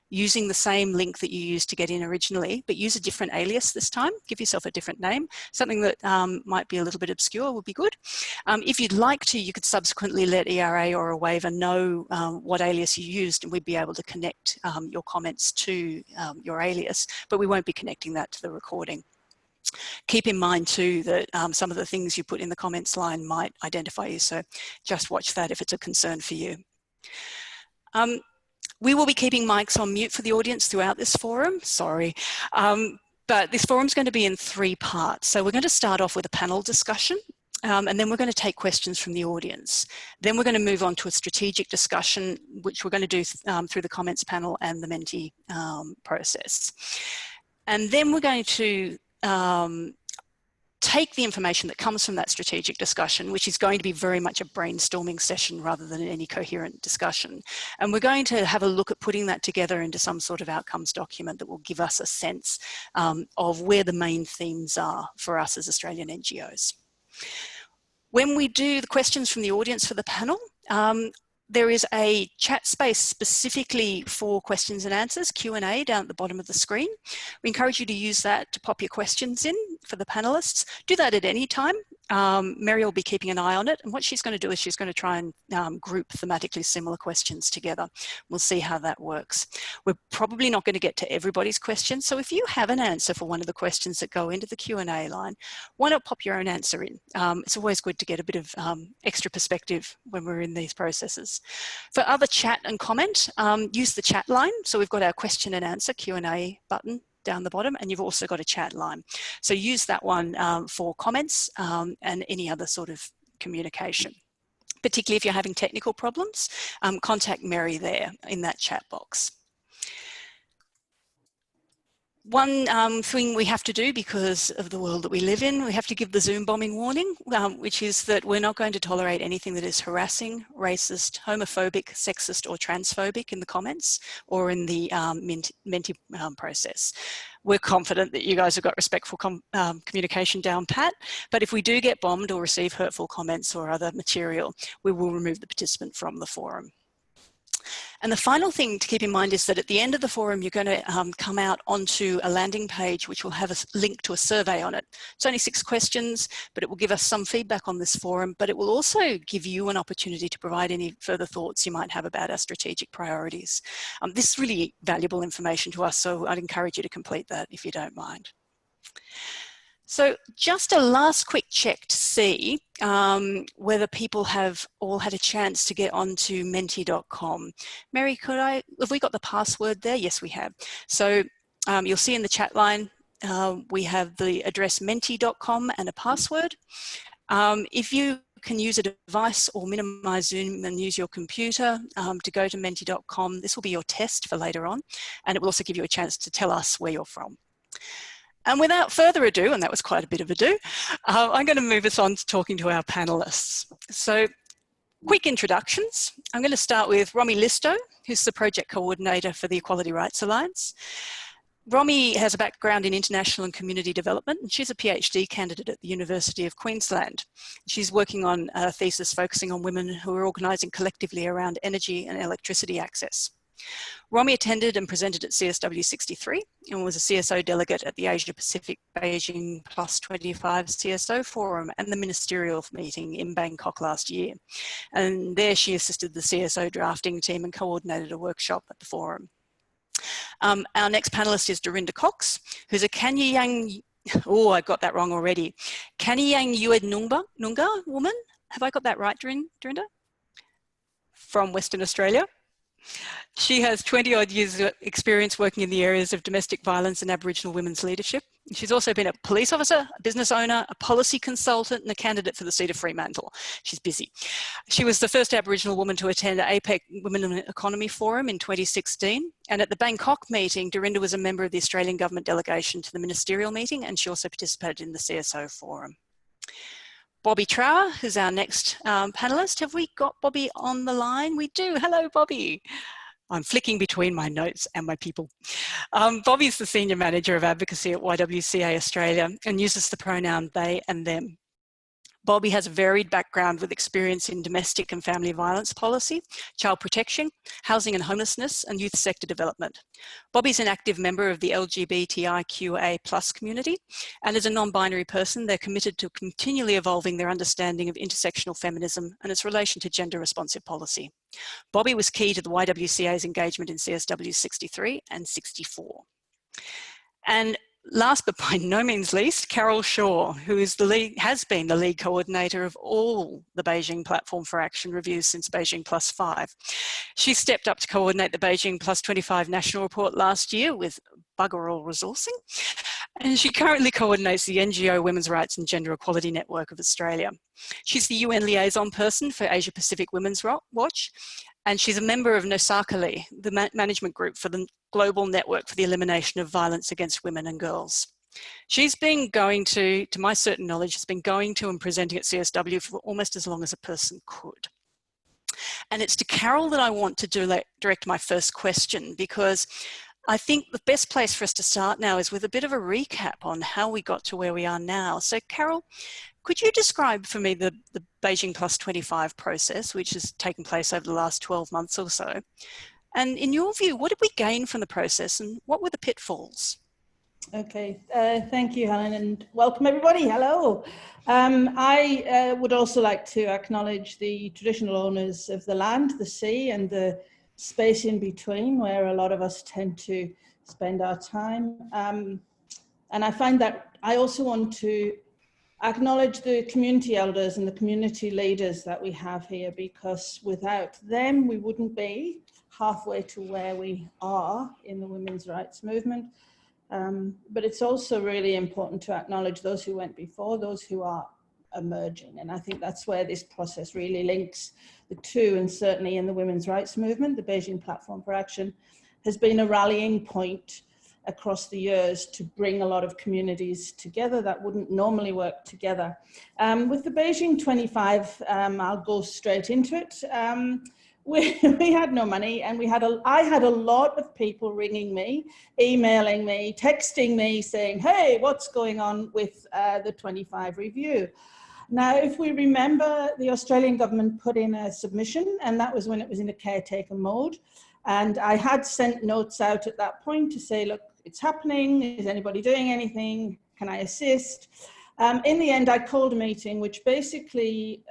using the same link that you used to get in originally, but use a different alias this time. Give yourself a different name. Something that might be a little bit obscure would be good. If you'd like to, you could subsequently let ERA or a waiver know what alias you used, and we'd be able to connect your comments to your alias, but we won't be connecting that to the recording. Keep in mind too that some of the things you put in the comments line might identify you, so just watch that if it's a concern for you. We will be keeping mics on mute for the audience throughout this forum, sorry. But this forum is going to be in 3 parts. So we're going to start off with a panel discussion, and then we're going to take questions from the audience. Then we're going to move on to a strategic discussion, which we're going to do through the comments panel and the Menti process. And then we're going to take the information that comes from that strategic discussion, which is going to be very much a brainstorming session rather than any coherent discussion. And we're going to have a look at putting that together into some sort of outcomes document that will give us a sense of where the main themes are for us as Australian NGOs. When we do the questions from the audience for the panel, there is a chat space specifically for questions and answers, Q&A, down at the bottom of the screen. We encourage you to use that to pop your questions in for the panelists. Do that at any time. Mary will be keeping an eye on it, and what she's going to do is she's going to try and group thematically similar questions together. We'll see how that works. We're probably not going to get to everybody's questions, so if you have an answer for one of the questions that go into the Q&A line, why not pop your own answer in? It's always good to get a bit of extra perspective when we're in these processes. For other chat and comment, use the chat line. So we've got our question and answer Q&A button down the bottom, and you've also got a chat line. So use that one for comments and any other sort of communication. Particularly if you're having technical problems, contact Mary there in that chat box. One thing we have to do because of the world that we live in, we have to give the Zoom bombing warning, which is that we're not going to tolerate anything that is harassing, racist, homophobic, sexist or transphobic in the comments or in the Menti process. We're confident that you guys have got respectful communication down pat, but if we do get bombed or receive hurtful comments or other material, we will remove the participant from the forum. And the final thing to keep in mind is that at the end of the forum, you're going to come out onto a landing page, which will have a link to a survey on it. It's only 6 questions, but it will give us some feedback on this forum, but it will also give you an opportunity to provide any further thoughts you might have about our strategic priorities. This is really valuable information to us, so I'd encourage you to complete that if you don't mind. So just a last quick check to see whether people have all had a chance to get onto menti.com. Mary, have we got the password there? Yes, we have. So you'll see in the chat line, we have the address menti.com and a password. If you can use a device or minimize Zoom and use your computer to go to menti.com, this will be your test for later on, and it will also give you a chance to tell us where you're from. And without further ado, and that was quite a bit of ado, I'm going to move us on to talking to our panelists. So quick introductions. I'm going to start with Romy Listow, who's the project coordinator for the Equality Rights Alliance. Romy has a background in international and community development, and she's a PhD candidate at the University of Queensland. She's working on a thesis focusing on women who are organising collectively around energy and electricity access. Romy attended and presented at CSW 63 and was a CSO delegate at the Asia Pacific Beijing Plus 25 CSO Forum and the ministerial meeting in Bangkok last year. And there she assisted the CSO drafting team and coordinated a workshop at the forum. Our next panelist is Dorinda Cox, who's a Kanyang, oh, I got that wrong already. Kanyang Yued Nunga woman. Have I got that right, Dorinda? From Western Australia. She has 20-odd years of experience working in the areas of domestic violence and Aboriginal women's leadership. She's also been a police officer, a business owner, a policy consultant, and a candidate for the seat of Fremantle. She's busy. She was the first Aboriginal woman to attend the APEC Women in the Economy Forum in 2016. And at the Bangkok meeting, Dorinda was a member of the Australian government delegation to the ministerial meeting, and she also participated in the CSO Forum. Bobby Trower, who's our next panelist. Have we got Bobby on the line? We do. Hello, Bobby. I'm flicking between my notes and my people. Bobby's the Senior Manager of Advocacy at YWCA Australia and uses the pronoun they and them. Bobby has a varied background with experience in domestic and family violence policy, child protection, housing and homelessness, and youth sector development. Bobby's an active member of the LGBTIQA+ community, and as a non-binary person, they're committed to continually evolving their understanding of intersectional feminism and its relation to gender-responsive policy. Bobby was key to the YWCA's engagement in CSW 63 and 64. And last but by no means least, Carol Shaw, who is has been the lead coordinator of all the Beijing Platform for Action reviews since Beijing Plus 5. She stepped up to coordinate the Beijing Plus 25 national report last year with bugger all resourcing, and she currently coordinates the NGO Women's Rights and Gender Equality Network of Australia. She's the UN liaison person for Asia Pacific Women's Watch, and she's a member of NOSAKALI, the management group for the Global Network for the Elimination of Violence Against Women and Girls. She's been going to my certain knowledge, has been going to and presenting at CSW for almost as long as a person could. And it's to Carol that I want to direct my first question, because I think the best place for us to start now is with a bit of a recap on how we got to where we are now. So Carol, could you describe for me the Beijing Plus 25 process, which has taken place over the last 12 months or so? And in your view, what did we gain from the process and what were the pitfalls? Okay, thank you, Helen, and welcome everybody. Hello. I would also like to acknowledge the traditional owners of the land, the sea, and the space in between, where a lot of us tend to spend our time. And I find that I also want to acknowledge the community elders and the community leaders that we have here, because without them, we wouldn't be halfway to where we are in the women's rights movement. But it's also really important to acknowledge those who went before, those who are emerging. And I think that's where this process really links the two. And certainly in the women's rights movement, the Beijing Platform for Action has been a rallying point across the years to bring a lot of communities together that wouldn't normally work together. With the Beijing 25, I'll go straight into it. We had no money, and I had a lot of people ringing me, emailing me, texting me saying, hey, what's going on with the 25 review? Now, if we remember, the Australian government put in a submission, and that was when it was in a caretaker mode. And I had sent notes out at that point to say, look, it's happening. Is anybody doing anything? Can I assist? In the end, I called a meeting, which basically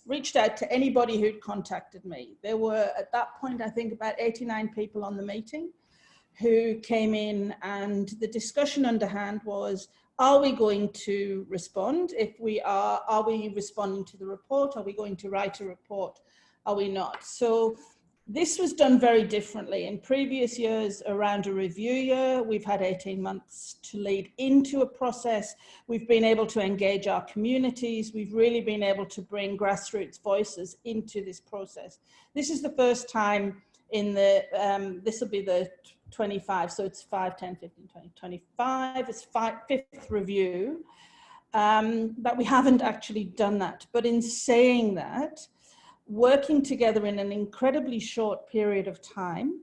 reached out to anybody who'd contacted me. There were, at that point, I think about 89 people on the meeting who came in, and the discussion underhand was, are we going to respond? If we are we responding to the report? Are we going to write a report? Are we not? So this was done very differently. In previous years, around a review year, we've had 18 months to lead into a process. We've been able to engage our communities. We've really been able to bring grassroots voices into this process. This is the first time in the, this will be the 25, so it's 5, 10, 15, 20, 25, it's fifth review, that we haven't actually done that. But in saying that, working together in an incredibly short period of time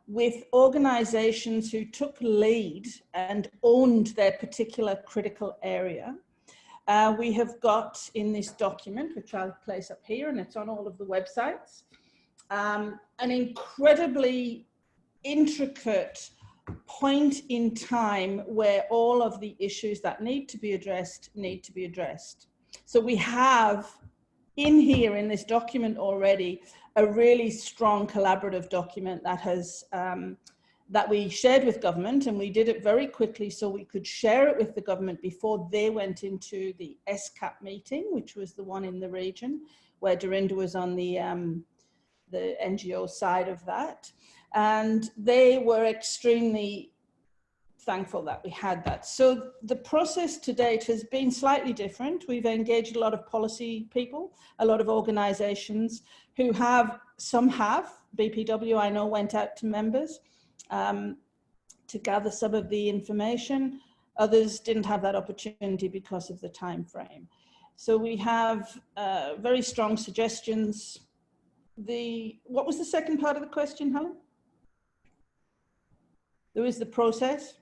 with organizations who took lead and owned their particular critical area. We have got in this document, which I'll place up here, and it's on all of the websites, an incredibly intricate point in time where all of the issues that need to be addressed. So we have in here in this document already a really strong collaborative document that has that we shared with government, and we did it very quickly so we could share it with the government before they went into the SCAP meeting, which was the one in the region where Dorinda was on the NGO side of that, and they were extremely thankful that we had that. So the process to date has been slightly different. We've engaged a lot of policy people, a lot of organizations who have, some have, BPW I know went out to members to gather some of the information. Others didn't have that opportunity because of the time frame. So we have very strong suggestions. What was the second part of the question, Helen? There is the process.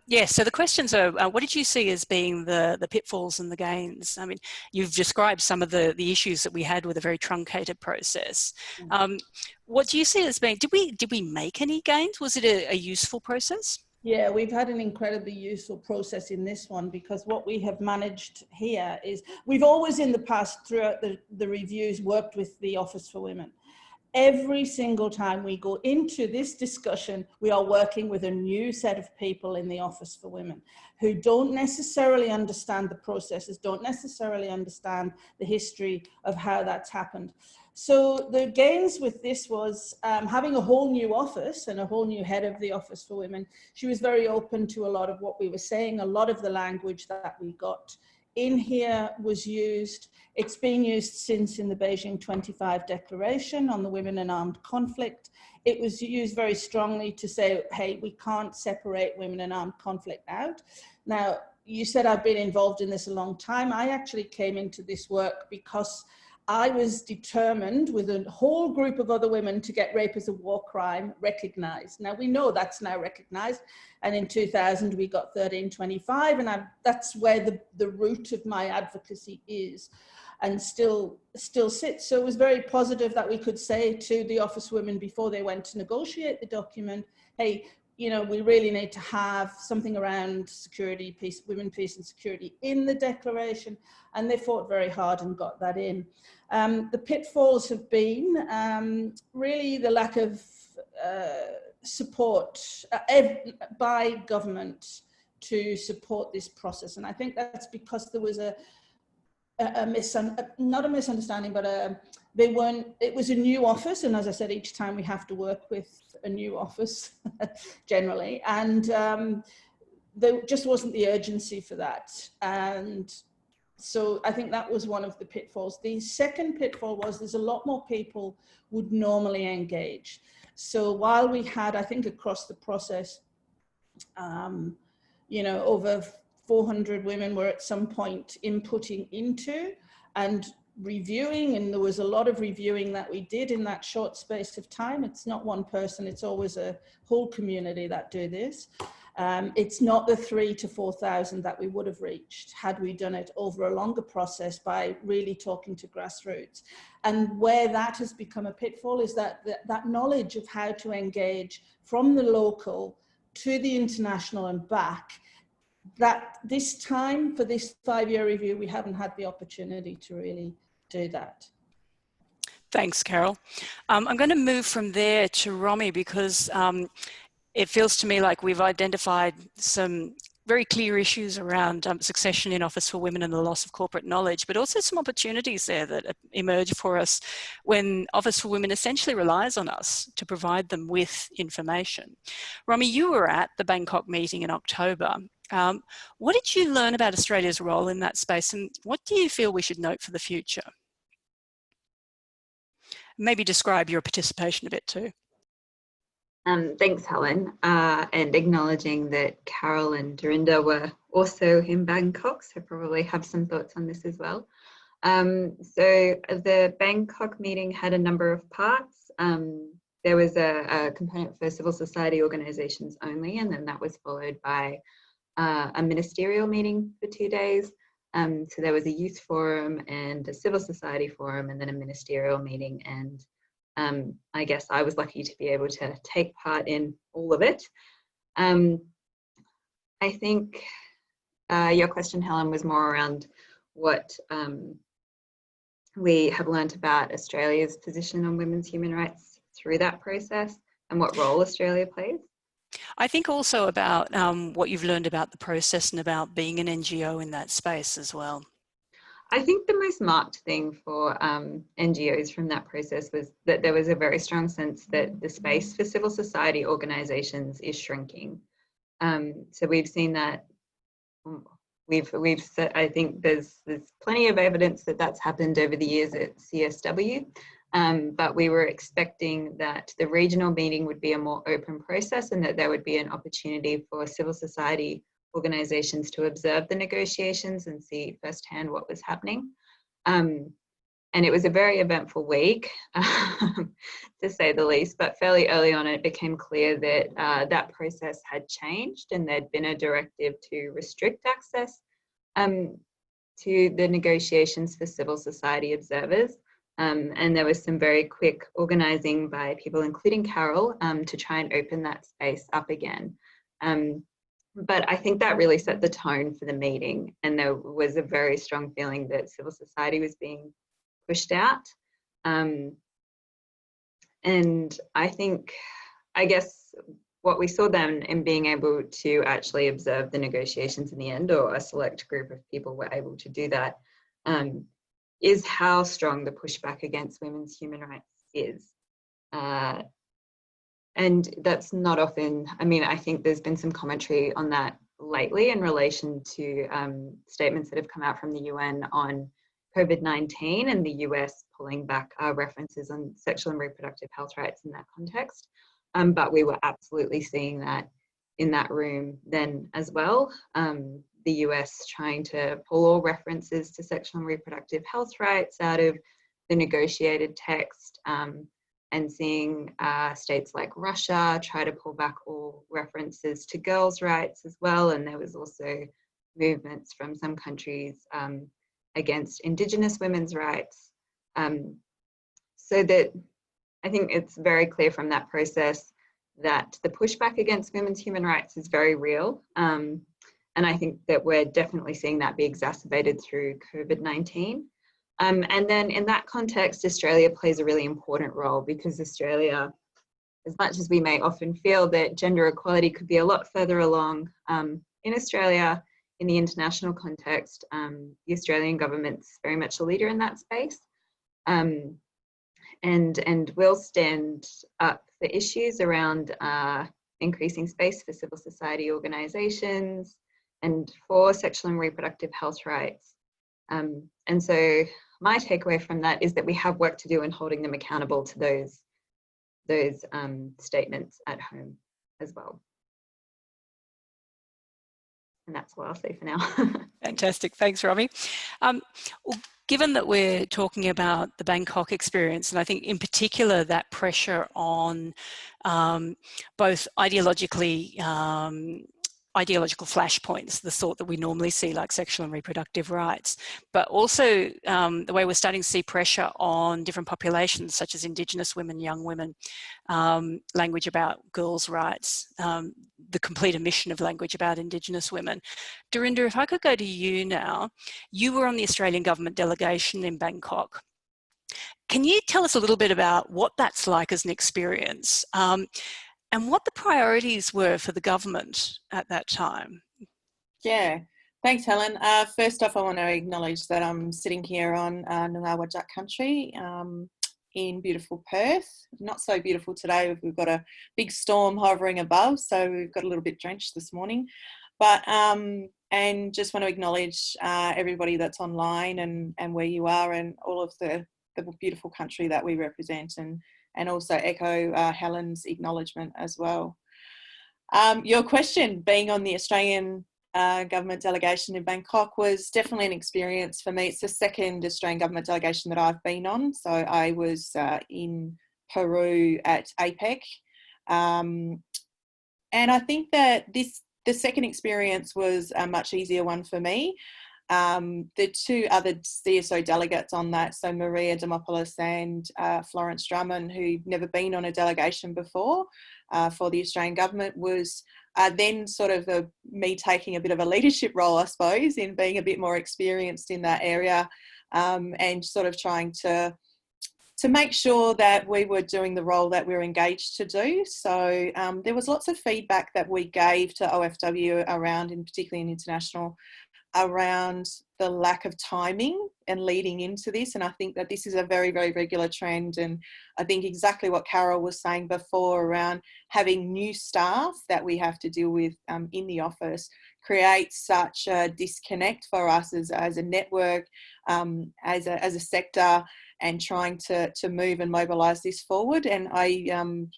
Yeah, so the questions are, what did you see as being the pitfalls and the gains? I mean, you've described some of the issues that we had with a very truncated process. What do you see as being, did we make any gains? Was it a useful process? Yeah, we've had an incredibly useful process in this one, because what we have managed here is we've always in the past throughout the reviews worked with the Office for Women. Every single time we go into this discussion, we are working with a new set of people in the Office for Women who don't necessarily understand the processes, don't necessarily understand the history of how that's happened. So the gains with this was having a whole new office and a whole new head of the Office for Women. She was very open to a lot of what we were saying. A lot of the language that we got in here was used. It's been used since in the Beijing 25 Declaration on the Women in Armed Conflict. It was used very strongly to say, hey, we can't separate women in armed conflict out. Now, you said I've been involved in this a long time. I actually came into this work because I was determined with a whole group of other women to get rape as a war crime recognized. Now we know that's now recognized. And in 2000, we got 1325, and that's where the root of my advocacy is and still sits. So it was very positive that we could say to the Office Women before they went to negotiate the document, hey, you know, we really need to have something around security, peace, women, peace and security in the declaration. And they fought very hard and got that in. The pitfalls have been really the lack of support by government to support this process. And I think that's because there was not a misunderstanding, but it was a new office. And as I said, each time we have to work with a new office generally. And there just wasn't the urgency for that. And so I think that was one of the pitfalls. The second pitfall was there's a lot more people would normally engage. So while we had, I think across the process, you know, over 400 women were at some point inputting into and reviewing, and there was a lot of reviewing that we did in that short space of time. It's not one person, it's always a whole community that do this. It's not the 3,000 to 4,000 that we would have reached had we done it over a longer process by really talking to grassroots. And where that has become a pitfall is that knowledge of how to engage from the local to the international and back, that this time for this 5-year review, we haven't had the opportunity to really do that. Thanks, Carol. I'm going to move from there to Romy, because it feels to me like we've identified some very clear issues around succession in Office for Women and the loss of corporate knowledge, but also some opportunities there that emerge for us when Office for Women essentially relies on us to provide them with information. Romy, you were at the Bangkok meeting in October. What did you learn about Australia's role in that space, and what do you feel we should note for the future? Maybe describe your participation a bit too. Thanks, Helen, and acknowledging that Carol and Dorinda were also in Bangkok, so probably have some thoughts on this as well. So the Bangkok meeting had a number of parts. There was a component for civil society organisations only, and then that was followed by a ministerial meeting for 2 days. So there was a youth forum and a civil society forum, and then a ministerial meeting. And I guess I was lucky to be able to take part in all of it. I think your question, Helen, was more around what we have learned about Australia's position on women's human rights through that process and what role Australia plays. I think also about what you've learned about the process and about being an NGO in that space as well. I think the most marked thing for NGOs from that process was that there was a very strong sense that the space for civil society organisations is shrinking. So we've seen that. We've said, I think there's plenty of evidence that that's happened over the years at CSW. But we were expecting that the regional meeting would be a more open process and that there would be an opportunity for civil society organisations to observe the negotiations and see firsthand what was happening. And And it was a very eventful week, to say the least, but fairly early on it became clear that that process had changed and there'd been a directive to restrict access to the negotiations for civil society observers. And there was some very quick organising by people, including Carol, to try and open that space up again. But I think that really set the tone for the meeting, and there was a very strong feeling that civil society was being pushed out. And I guess what we saw then in being able to actually observe the negotiations in the end, or a select group of people were able to do that, is how strong the pushback against women's human rights is. And that's not often, I mean, I think there's been some commentary on that lately in relation to statements that have come out from the UN on COVID-19 and the US pulling back references on sexual and reproductive health rights in that context. But we were absolutely seeing that in that room then as well. The US trying to pull all references to sexual and reproductive health rights out of the negotiated text, and seeing states like Russia try to pull back all references to girls' rights as well. And there was also movements from some countries against Indigenous women's rights. So that I think it's very clear from that process that the pushback against women's human rights is very real. And I think that we're definitely seeing that be exacerbated through COVID-19. And then in that context, Australia plays a really important role, because Australia, as much as we may often feel that gender equality could be a lot further along, in Australia, in the international context, the Australian government's very much a leader in that space. And will stand up for issues around increasing space for civil society organisations and for sexual and reproductive health rights. And so my takeaway from that is that we have work to do in holding them accountable to those statements at home as well. And that's what I'll say for now. Fantastic. Thanks, Romy. Well, given that we're talking about the Bangkok experience, and I think in particular that pressure on both ideological flashpoints, the sort that we normally see, like sexual and reproductive rights, but also the way we're starting to see pressure on different populations, such as Indigenous women, young women, language about girls' rights, the complete omission of language about Indigenous women. Dorinda, if I could go to you now, you were on the Australian government delegation in Bangkok. Can you tell us a little bit about what that's like as an experience? And what the priorities were for the government at that time? Yeah, thanks, Helen. First off, I want to acknowledge that I'm sitting here on NWA country in beautiful Perth. Not so beautiful today. We've got a big storm hovering above, so we've got a little bit drenched this morning. But and just want to acknowledge everybody that's online and where you are, and all of the beautiful country that we represent, and also echo Helen's acknowledgement as well. Your question, being on the Australian government delegation in Bangkok, was definitely an experience for me. It's the second Australian government delegation that I've been on. So I was in Peru at APEC. And I think that the second experience was a much easier one for me. The two other CSO delegates on that, so Maria Demopoulos and Florence Drummond, who'd never been on a delegation before for the Australian government, was then sort of me taking a bit of a leadership role, I suppose, in being a bit more experienced in that area, and sort of trying to make sure that we were doing the role that we were engaged to do. So there was lots of feedback that we gave to OFW around, in particularly in international, around the lack of timing and leading into this. And I think that this is a very, very regular trend. And I think exactly what Carol was saying before around having new staff that we have to deal with in the office creates such a disconnect for us as a network, as a sector, and trying to move and mobilise this forward. And I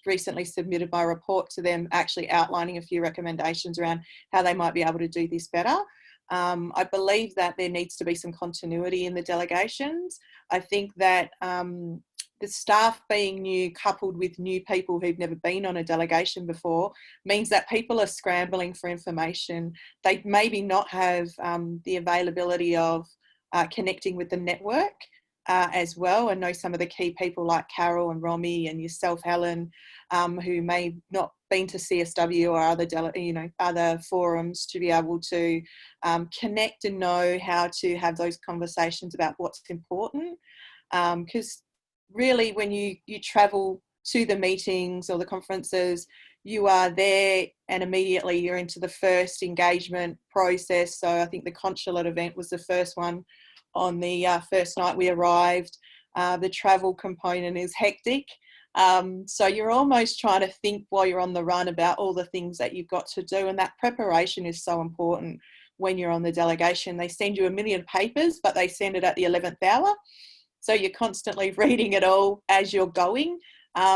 recently submitted my report to them, actually outlining a few recommendations around how they might be able to do this better. I believe that there needs to be some continuity in the delegations. I think that the staff being new, coupled with new people who've never been on a delegation before, means that people are scrambling for information. They maybe not have the availability of connecting with the network as well, and know some of the key people like Carol and Romy and yourself, Helen, who may not been to CSW or other forums, to be able to connect and know how to have those conversations about what's important. Because really, when you travel to the meetings or the conferences, you are there and immediately you're into the first engagement process. So I think the consulate event was the first one on the first night we arrived. The travel component is hectic. So you're almost trying to think while you're on the run about all the things that you've got to do. And that preparation is so important when you're on the delegation. They send you a million papers, but they send it at the 11th hour. So you're constantly reading it all as you're going,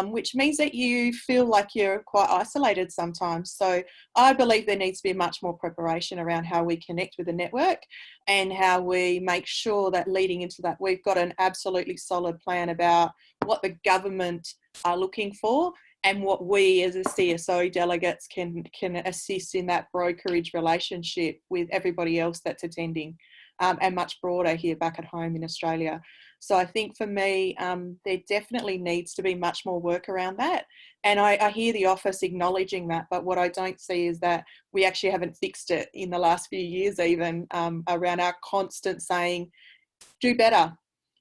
which means that you feel like you're quite isolated sometimes. So I believe there needs to be much more preparation around how we connect with the network and how we make sure that leading into that, we've got an absolutely solid plan about what the government are looking for and what we as a CSO delegates can assist in that brokerage relationship with everybody else that's attending, and much broader here back at home in Australia. So I think for me, there definitely needs to be much more work around that. And I hear the office acknowledging that, but what I don't see is that we actually haven't fixed it in the last few years even, around our constant saying, do better.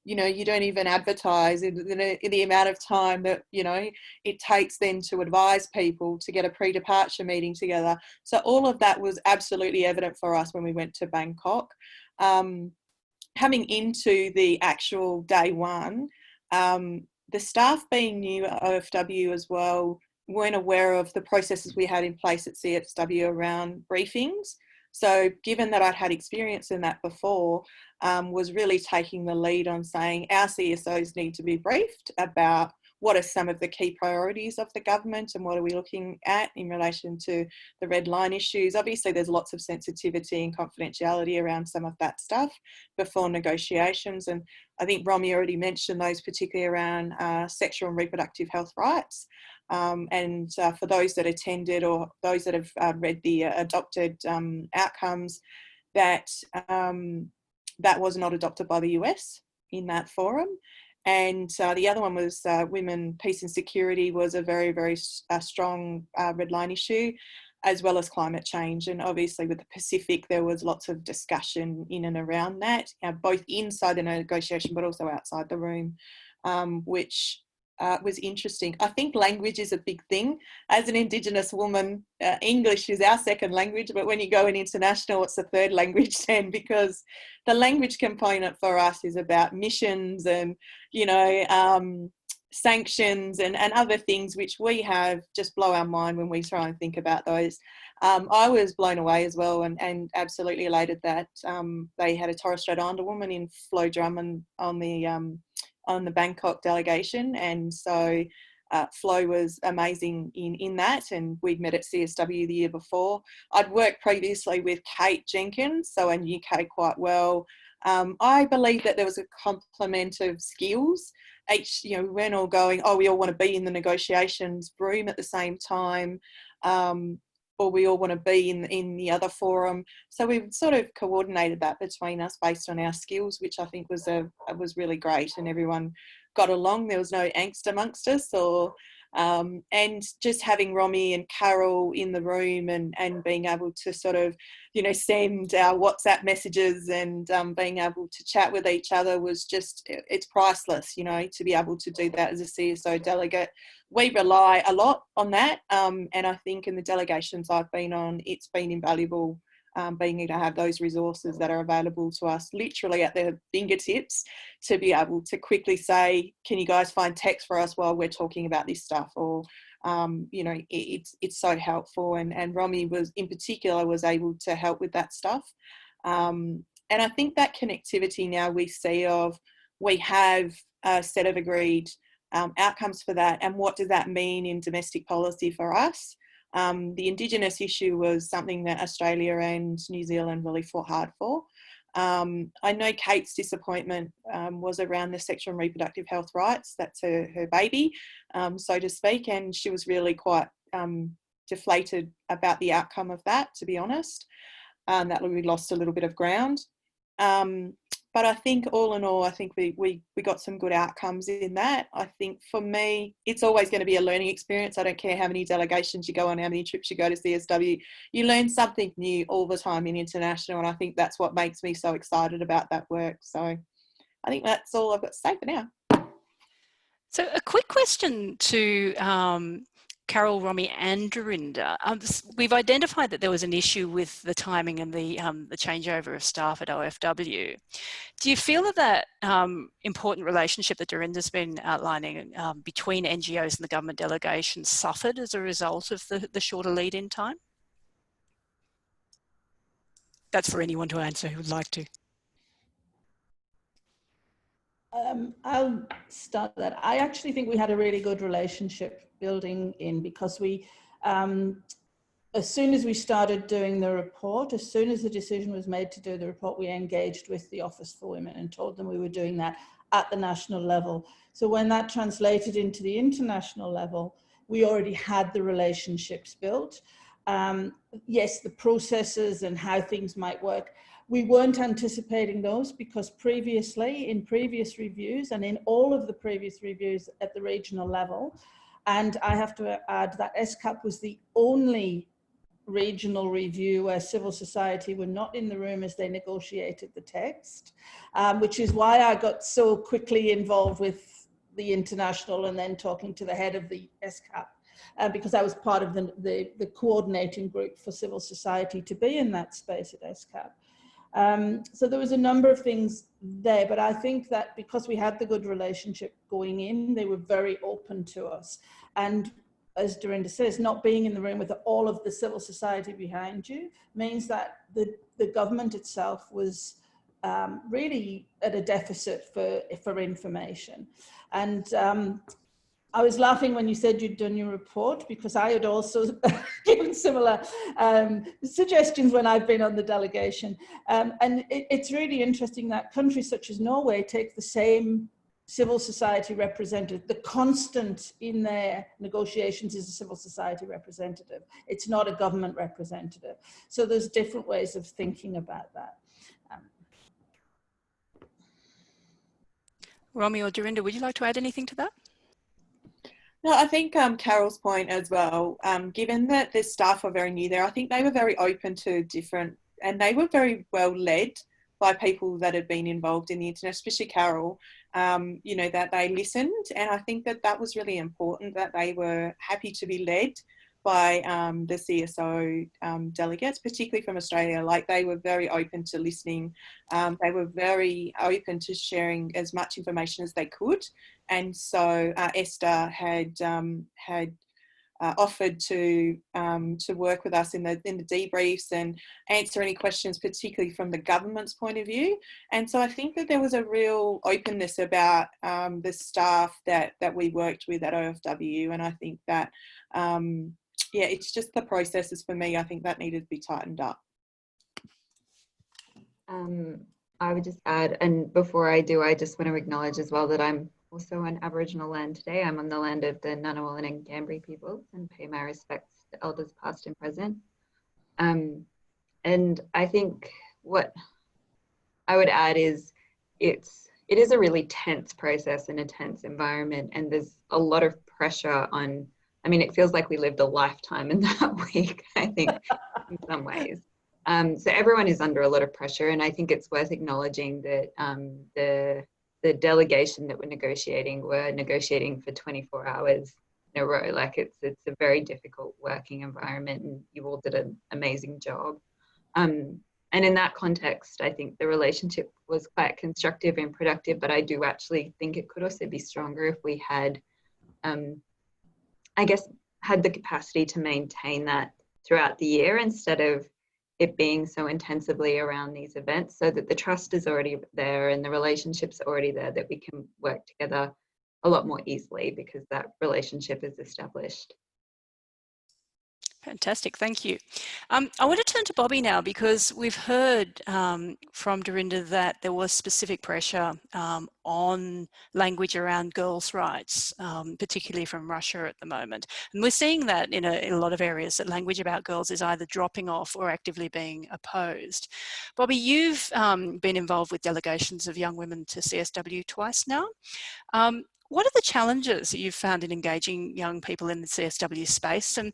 You know, you don't even advertise in the amount of time that, you know, it takes then to advise people to get a pre-departure meeting together. So all of that was absolutely evident for us when we went to Bangkok. Coming into the actual day one, the staff being new at OFW as well weren't aware of the processes we had in place at CSW around briefings. So given that I'd had experience in that before, was really taking the lead on saying our CSOs need to be briefed about what are some of the key priorities of the government and what are we looking at in relation to the red line issues. Obviously, there's lots of sensitivity and confidentiality around some of that stuff before negotiations. And I think Romy already mentioned those, particularly around sexual and reproductive health rights. And for those that attended or those that have read the adopted outcomes, that was not adopted by the US in that forum. And the other one was women, peace and security was a very, very strong red line issue, as well as climate change. And obviously with the Pacific, there was lots of discussion in and around that, both inside the negotiation, but also outside the room, which was interesting. I think language is a big thing. As an Indigenous woman, English is our second language, but when you go in international, it's the third language then, because the language component for us is about missions and, you know, sanctions and other things which we have just blow our mind when we try and think about those. I was blown away as well and absolutely elated that they had a Torres Strait Islander woman in Flo Drummond on the Bangkok delegation, and so Flo was amazing in that, and we'd met at CSW the year before. I'd worked previously with Kate Jenkins, so I knew Kate quite well. I believe that there was a complement of skills. You know, we weren't all going, oh, we all want to be in the negotiations room at the same time, or we all want to be in the other forum. So we've sort of coordinated that between us based on our skills, which I think was really great, and everyone got along. There was no angst amongst us, and just having Romy and Carol in the room and being able to sort of, you know, send our WhatsApp messages and being able to chat with each other was just, it's priceless, you know, to be able to do that as a CSO delegate. We rely a lot on that, and I think in the delegations I've been on, it's been invaluable, being able to have those resources that are available to us literally at their fingertips to be able to quickly say, can you guys find text for us while we're talking about this stuff? Or, you know, it's so helpful. And Romy in particular was able to help with that stuff. And I think that connectivity now we see we have a set of agreed outcomes for that, and what does that mean in domestic policy for us? The Indigenous issue was something that Australia and New Zealand really fought hard for. I know Kate's disappointment was around the sexual and reproductive health rights. That's her baby, so to speak, and she was really quite deflated about the outcome of that, to be honest, that we lost a little bit of ground. But I think all in all, I think we got some good outcomes in that. I think for me, it's always going to be a learning experience. I don't care how many delegations you go on, how many trips you go to CSW, you learn something new all the time in international. And I think that's what makes me so excited about that work. So I think that's all I've got to say for now. So a quick question to Carol, Romy and Dorinda. We've identified that there was an issue with the timing and the changeover of staff at OFW. Do you feel that important relationship that Dorinda's been outlining between NGOs and the government delegations suffered as a result of the shorter lead-in time? That's for anyone to answer who would like to. I'll start that. I actually think we had a really good relationship building in, because we, as soon as we started doing the report, as soon as the decision was made to do the report, we engaged with the Office for Women and told them we were doing that at the national level. So when that translated into the international level, we already had the relationships built. Yes, the processes and how things might work, we weren't anticipating those, because previously, in previous reviews and in all of the previous reviews at the regional level, and I have to add that SCAP was the only regional review where civil society were not in the room as they negotiated the text, which is why I got so quickly involved with the international and then talking to the head of the SCAP. Because I was part of the coordinating group for civil society to be in that space at SCAP. So there was a number of things there, but I think that because we had the good relationship going in, they were very open to us. And as Dorinda says, not being in the room with all of the civil society behind you means that the government itself was really at a deficit for information. And I was laughing when you said you'd done your report, because I had also given similar suggestions when I've been on the delegation. And it's really interesting that countries such as Norway take the same civil society representative. The constant in their negotiations is a civil society representative. It's not a government representative. So there's different ways of thinking about that. Romy or Dorinda, would you like to add anything to that? No, I think Carol's point as well, given that the staff were very new there, I think they were very open to different, and they were very well led by people that had been involved in the internet, especially Carol, you know, that they listened. And I think that that was really important, that they were happy to be led by the CSO delegates, particularly from Australia. Like, they were very open to listening. They were very open to sharing as much information as they could. And so Esther had offered to work with us in the debriefs and answer any questions, particularly from the government's point of view. And so I think that there was a real openness about the staff that we worked with at OFW. And I think that, yeah, it's just the processes for me, I think that needed to be tightened up. I would just add, and before I do, I just want to acknowledge as well that I'm also on Aboriginal land today. I'm on the land of the Ngunnawal and Ngambri peoples, and pay my respects to elders past and present. And I think what I would add is it is a really tense process and a tense environment, and there's a lot of pressure on, I mean, it feels like we lived a lifetime in that week, I think, in some ways. So everyone is under a lot of pressure, and I think it's worth acknowledging that the delegation that were negotiating for 24 hours in a row. Like, it's a very difficult working environment, and you all did an amazing job. And in that context, I think the relationship was quite constructive and productive, but I do actually think it could also be stronger if we had, I guess, had the capacity to maintain that throughout the year instead of it being so intensively around these events, so that the trust is already there and the relationships are already there, that we can work together a lot more easily because that relationship is established. Fantastic, thank you. I want to turn to Bobby now, because we've heard from Dorinda that there was specific pressure on language around girls' rights, particularly from Russia at the moment. And we're seeing that in a lot of areas, that language about girls is either dropping off or actively being opposed. Bobby, you've been involved with delegations of young women to CSW twice now. What are the challenges that you've found in engaging young people in the CSW space? And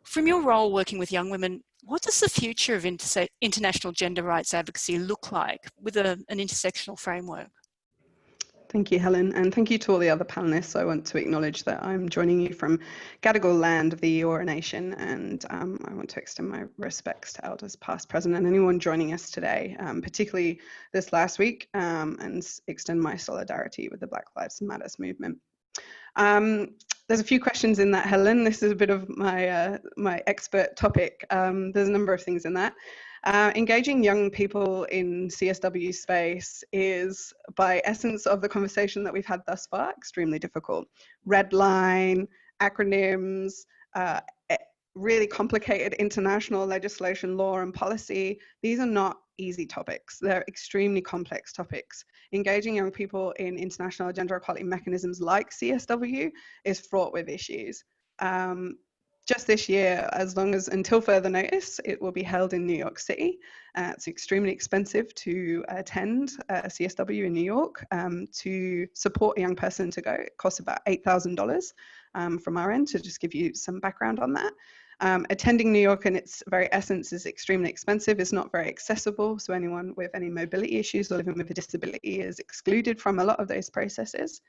from your role working with young women, what does the future of international gender rights advocacy look like with an intersectional framework? Thank you, Helen, and thank you to all the other panelists. I want to acknowledge that I'm joining you from Gadigal land of the Eora Nation, and I want to extend my respects to elders past, present, and anyone joining us today, particularly this last week, and extend my solidarity with the Black Lives Matter movement. There's a few questions in that, Helen. This is a bit of my my expert topic. There's a number of things in that. Engaging young people in CSW space is, by essence of the conversation that we've had thus far, extremely difficult. Red line, acronyms, really complicated international legislation, law and policy. These are not easy topics. They're extremely complex topics. Engaging young people in international gender equality mechanisms like CSW is fraught with issues. Just this year, until further notice, it will be held in New York City. It's extremely expensive to attend CSW in New York. To support a young person to go, it costs about $8,000 from our end, to just give you some background on that. Attending New York in its very essence is extremely expensive. It's not very accessible, so anyone with any mobility issues or living with a disability is excluded from a lot of those processes.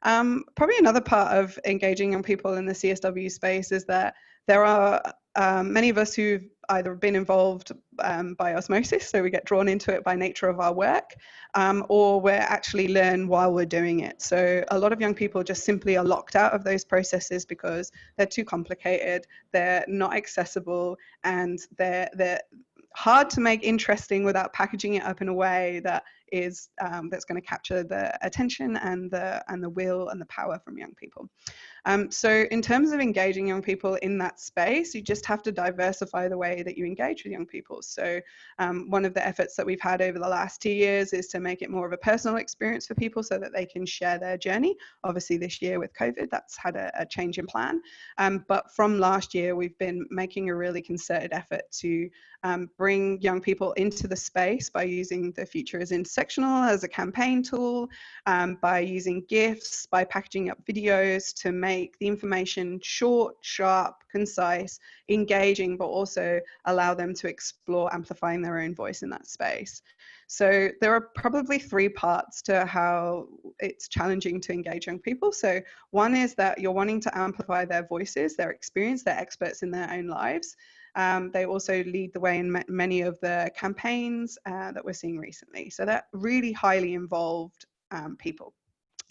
Probably another part of engaging young people in the CSW space is that there are many of us who've either been involved by osmosis, so we get drawn into it by nature of our work, or we're actually learn while we're doing it. So a lot of young people just simply are locked out of those processes because they're too complicated, they're not accessible, and they're hard to make interesting without packaging it up in a way that is that's going to capture the attention and the will and the power from young people. So in terms of engaging young people in that space, you just have to diversify the way that you engage with young people. So one of the efforts that we've had over the last 2 years is to make it more of a personal experience for people so that they can share their journey. Obviously this year with COVID, that's had a change in plan. But from last year, we've been making a really concerted effort to bring young people into the space by using The Future is Intersectional as a campaign tool, by using GIFs, by packaging up videos to make the information short, sharp, concise, engaging, but also allow them to explore amplifying their own voice in that space. So there are probably 3 parts to how it's challenging to engage young people. So one is that you're wanting to amplify their voices, their experience, they're experts in their own lives. They also lead the way in many of the campaigns that we're seeing recently. So they're really highly involved people.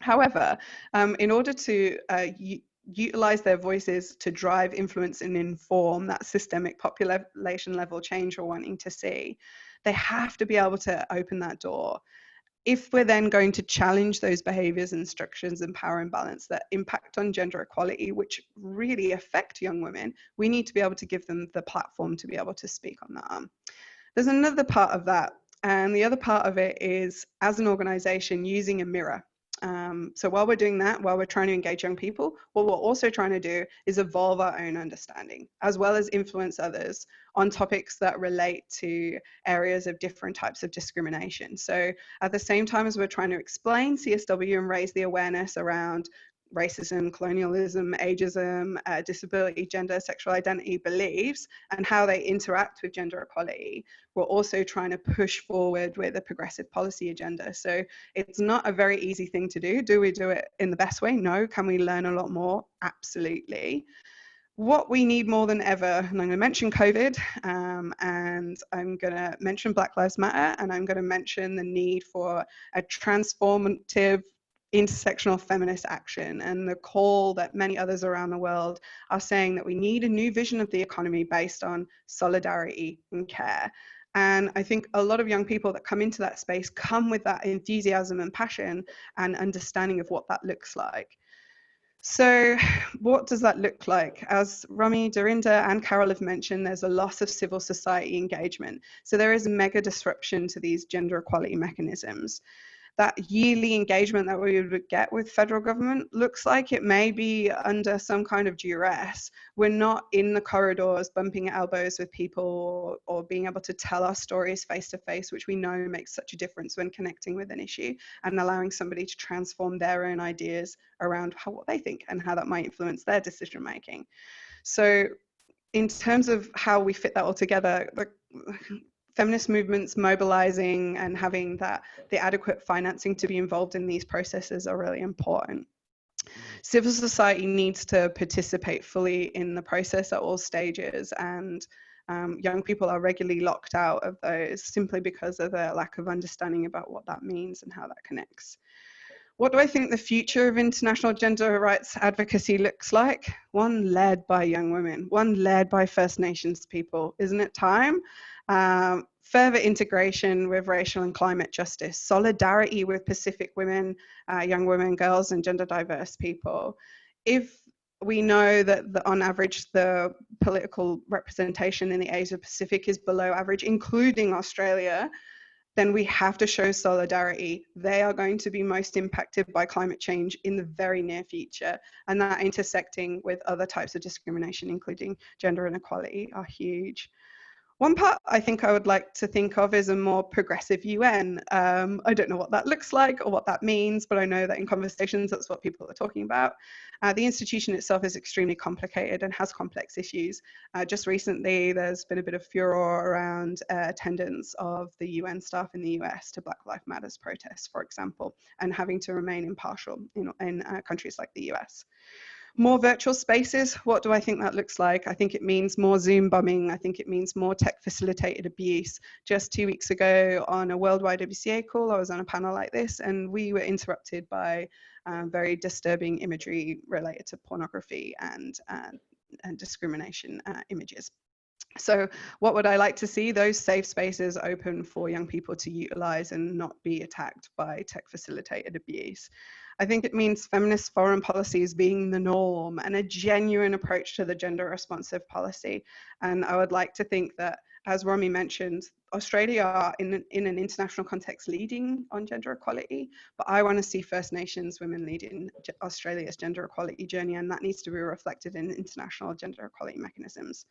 However, in order to utilize their voices to drive, influence, and inform that systemic population level change we're wanting to see, they have to be able to open that door. If we're then going to challenge those behaviors and structures and power imbalance that impact on gender equality, which really affect young women, we need to be able to give them the platform to be able to speak on that. There's another part of that, and the other part of it is, as an organization, using a mirror. So while we're doing that, while we're trying to engage young people, what we're also trying to do is evolve our own understanding, as well as influence others on topics that relate to areas of different types of discrimination. So at the same time as we're trying to explain CSW and raise the awareness around racism, colonialism, ageism, disability, gender, sexual identity beliefs, and how they interact with gender equality, we're also trying to push forward with a progressive policy agenda. So it's not a very easy thing to do. Do we do it in the best way? No. Can we learn a lot more? Absolutely. What we need more than ever, and I'm going to mention COVID, and I'm going to mention Black Lives Matter, and I'm going to mention the need for a transformative intersectional feminist action, and the call that many others around the world are saying that we need a new vision of the economy based on solidarity and care. And I think a lot of young people that come into that space come with that enthusiasm and passion and understanding of what that looks like. So what does that look like? As Rami, Dorinda and Carol have mentioned, there's a loss of civil society engagement. So there is a mega disruption to these gender equality mechanisms. That yearly engagement that we would get with federal government looks like it may be under some kind of duress. We're not in the corridors bumping elbows with people or being able to tell our stories face to face, which we know makes such a difference when connecting with an issue and allowing somebody to transform their own ideas around what they think and how that might influence their decision making. So in terms of how we fit that all together, the feminist movements mobilizing and having the adequate financing to be involved in these processes are really important. Civil society needs to participate fully in the process at all stages, and young people are regularly locked out of those simply because of their lack of understanding about what that means and how that connects. What do I think the future of international gender rights advocacy looks like? One led by young women, one led by First Nations people. Isn't it time? Further integration with racial and climate justice, solidarity with Pacific women, young women, girls, and gender diverse people. If we know that on average, the political representation in the Asia Pacific is below average, including Australia, then we have to show solidarity. They are going to be most impacted by climate change in the very near future, and that intersecting with other types of discrimination, including gender inequality, are huge. One part I think I would like to think of is a more progressive UN. I don't know what that looks like or what that means, but I know that in conversations, that's what people are talking about. The institution itself is extremely complicated and has complex issues. Just recently, there's been a bit of furor around attendance of the UN staff in the US to Black Lives Matter protests, for example, and having to remain impartial in countries like the US. More virtual spaces, what do I think that looks like? I think it means more Zoom bombing. I think it means more tech facilitated abuse. Just 2 weeks ago on a worldwide WCA call, I was on a panel like this and we were interrupted by very disturbing imagery related to pornography and discrimination images. So what would I like to see? Those safe spaces open for young people to utilize and not be attacked by tech facilitated abuse. I think it means feminist foreign policies being the norm and a genuine approach to the gender responsive policy. And I would like to think that, as Romy mentioned, Australia are in an international context leading on gender equality, but I want to see First Nations women leading Australia's gender equality journey, and that needs to be reflected in international gender equality mechanisms.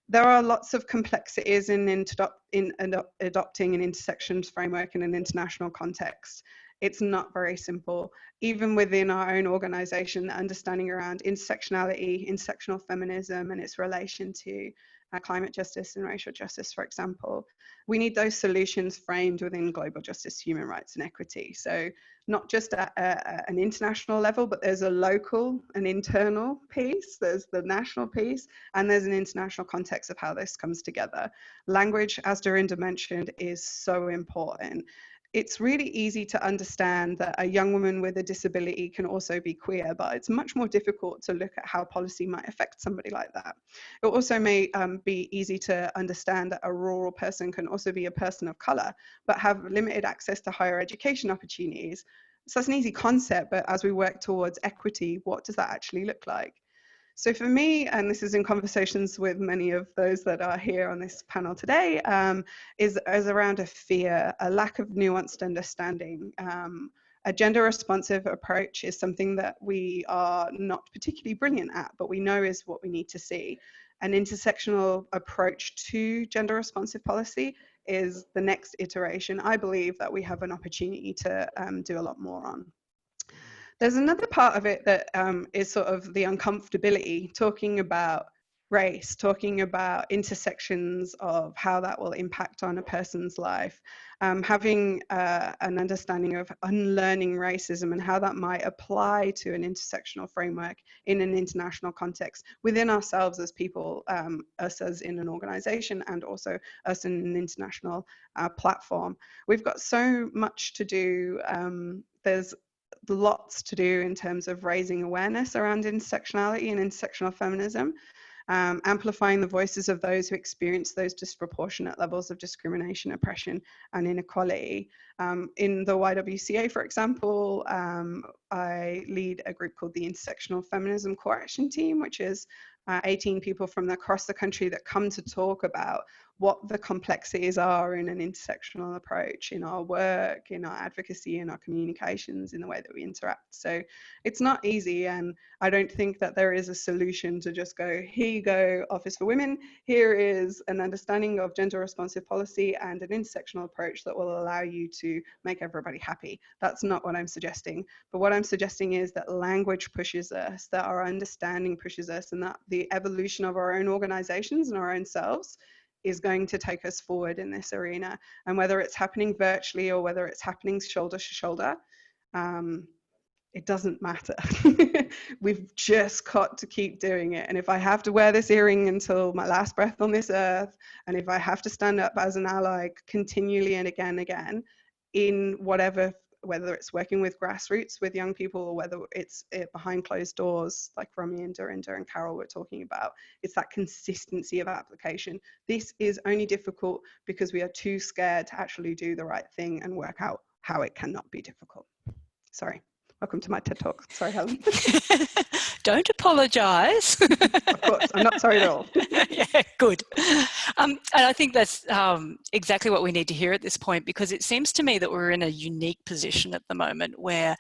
There are lots of complexities in adopting an intersections framework in an international context. It's not very simple. Even within our own organisation, the understanding around intersectionality, intersectional feminism and its relation to climate justice and racial justice, for example, we need those solutions framed within global justice, human rights and equity. So not just at an international level, but there's a local and internal piece, there's the national piece, and there's an international context of how this comes together. Language, as Dorinda mentioned, is so important. It's really easy to understand that a young woman with a disability can also be queer, but it's much more difficult to look at how policy might affect somebody like that. It also may be easy to understand that a rural person can also be a person of colour, but have limited access to higher education opportunities. So that's an easy concept, but as we work towards equity, what does that actually look like? So for me, and this is in conversations with many of those that are here on this panel today, is around a fear, a lack of nuanced understanding. A gender responsive approach is something that we are not particularly brilliant at, but we know is what we need to see. An intersectional approach to gender responsive policy is the next iteration. I believe that we have an opportunity to do a lot more on. There's another part of it that is sort of the uncomfortability, talking about race, talking about intersections of how that will impact on a person's life, having an understanding of unlearning racism and how that might apply to an intersectional framework in an international context within ourselves as people, us as in an organization and also us in an international platform. We've got so much to do. There's lots to do in terms of raising awareness around intersectionality and intersectional feminism. amplifying the voices of those who experience those disproportionate levels of discrimination, oppression, and inequality. In the YWCA, for example, I lead a group called the Intersectional Feminism Core Action Team, which is 18 people from across the country that come to talk about what the complexities are in an intersectional approach in our work, in our advocacy, in our communications, in the way that we interact. So it's not easy, and I don't think that there is a solution to just go, here you go, Office for Women, here is an understanding of gender responsive policy and an intersectional approach that will allow you to make everybody happy. That's not what I'm suggesting. But what I'm suggesting is that language pushes us, that our understanding pushes us, and that the evolution of our own organizations and our own selves is going to take us forward in this arena. And whether it's happening virtually or whether it's happening shoulder to shoulder, it doesn't matter. We've just got to keep doing it. And if I have to wear this earring until my last breath on this earth, and if I have to stand up as an ally continually and again, in whatever, whether it's working with grassroots with young people or whether it's behind closed doors, like Romy and Dorinda and Carol were talking about, it's that consistency of application. This is only difficult because we are too scared to actually do the right thing and work out how it cannot be difficult. Sorry. Welcome to my TED Talk. Sorry, Helen. Don't apologise. Of course, I'm not sorry at all. Yeah, good. And I think that's exactly what we need to hear at this point, because it seems to me that we're in a unique position at the moment where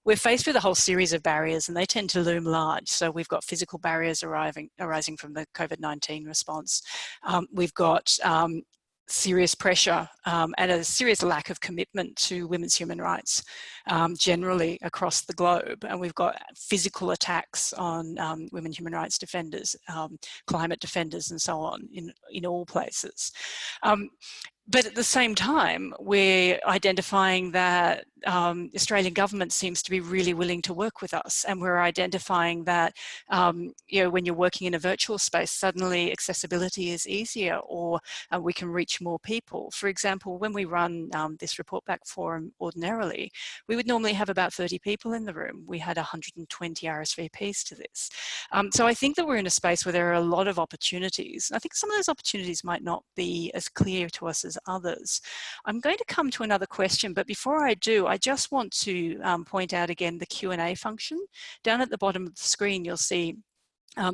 we're faced with a whole series of barriers, and they tend to loom large. So we've got physical barriers arising from the COVID-19 response. We've got serious pressure and a serious lack of commitment to women's human rights generally across the globe. And we've got physical attacks on women human rights defenders, climate defenders, and so on in all places. But at the same time, we're identifying that Australian government seems to be really willing to work with us, and we're identifying that you know, when you're working in a virtual space, suddenly accessibility is easier, or we can reach more people. For example, when we run this report back forum ordinarily, we would normally have about 30 people in the room. We had 120 RSVPs to this. So I think that we're in a space where there are a lot of opportunities. I think some of those opportunities might not be as clear to us as others. I'm going to come to another question, but before I do, I just want to point out again the Q&A function. Down at the bottom of the screen, you'll see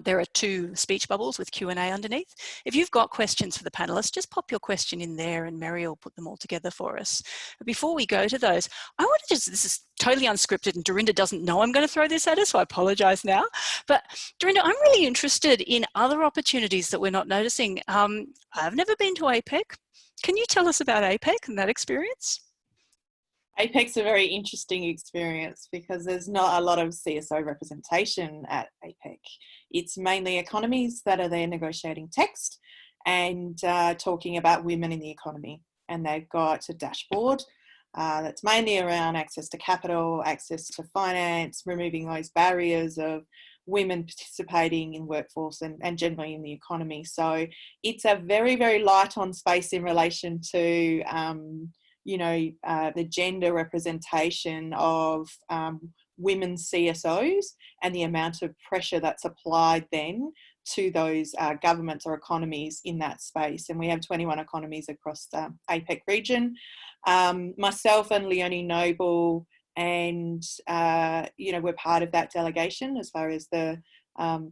there are two speech bubbles with Q&A underneath. If you've got questions for the panelists, just pop your question in there and Mary will put them all together for us. But before we go to those, I want to just, this is totally unscripted and Dorinda doesn't know I'm going to throw this at her, so I apologise now. But Dorinda, I'm really interested in other opportunities that we're not noticing. I've never been to APEC. Can you tell us about APEC and that experience? APEC's a very interesting experience because there's not a lot of CSO representation at APEC. It's mainly economies that are there negotiating text and talking about women in the economy. And they've got a dashboard that's mainly around access to capital, access to finance, removing those barriers of women participating in workforce and generally in the economy. So it's a very, very light on space in relation to you know, the gender representation of women CSOs and the amount of pressure that's applied then to those governments or economies in that space. And we have 21 economies across the APEC region. Myself and Leonie Noble and, you know, we're part of that delegation as far as the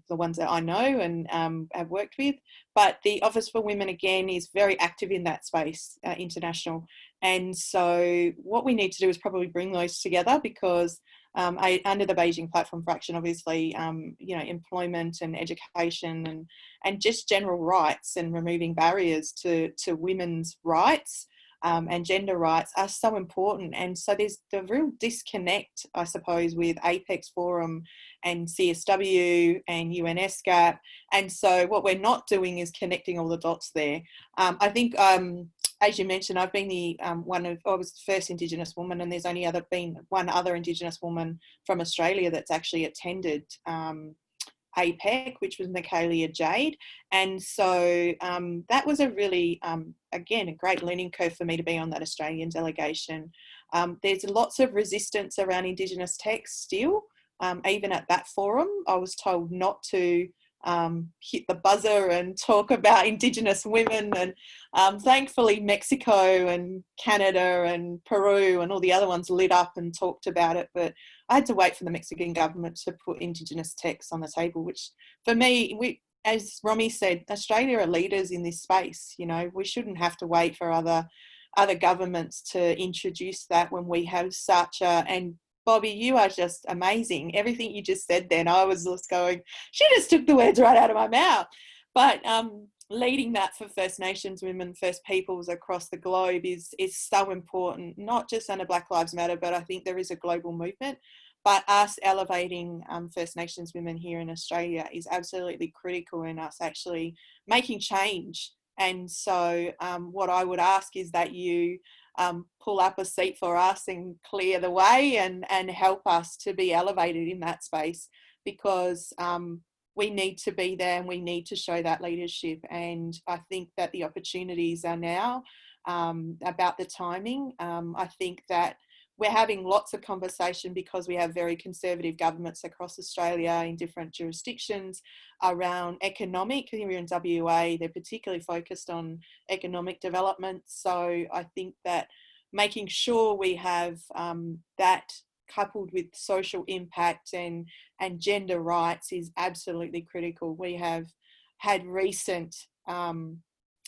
ones that I know and have worked with. But the Office for Women, again, is very active in that space, international. And so what we need to do is probably bring those together because under the Beijing Platform for Action, obviously, you know, employment and education and just general rights and removing barriers to women's rights and gender rights are so important. And so there's the real disconnect, I suppose, with APEX Forum and CSW and UNSCAP. And so what we're not doing is connecting all the dots there. I think, as you mentioned, I've been I was the first Indigenous woman, and there's only been one other Indigenous woman from Australia that's actually attended APEC, which was Michaelia Jade. And so that was a really, again, a great learning curve for me to be on that Australian delegation. There's lots of resistance around Indigenous text still. Even at that forum, I was told not to hit the buzzer and talk about Indigenous women. And thankfully Mexico and Canada and Peru and all the other ones lit up and talked about it. But I had to wait for the Mexican government to put Indigenous texts on the table, which for me, as Romy said, Australia are leaders in this space. You know, we shouldn't have to wait for other governments to introduce that when we have such a, and Bobby, you are just amazing. Everything you just said then, I was just going, she just took the words right out of my mouth. But leading that for First Nations women, First Peoples across the globe is so important, not just under Black Lives Matter, but I think there is a global movement. But us elevating First Nations women here in Australia is absolutely critical in us actually making change. And so what I would ask is that you pull up a seat for us and clear the way and help us to be elevated in that space, because we need to be there and we need to show that leadership. And I think that the opportunities are now. About the timing, I think that we're having lots of conversation because we have very conservative governments across Australia in different jurisdictions around economic. Here in WA, they're particularly focused on economic development. So I think that making sure we have that coupled with social impact and gender rights is absolutely critical. We have had recent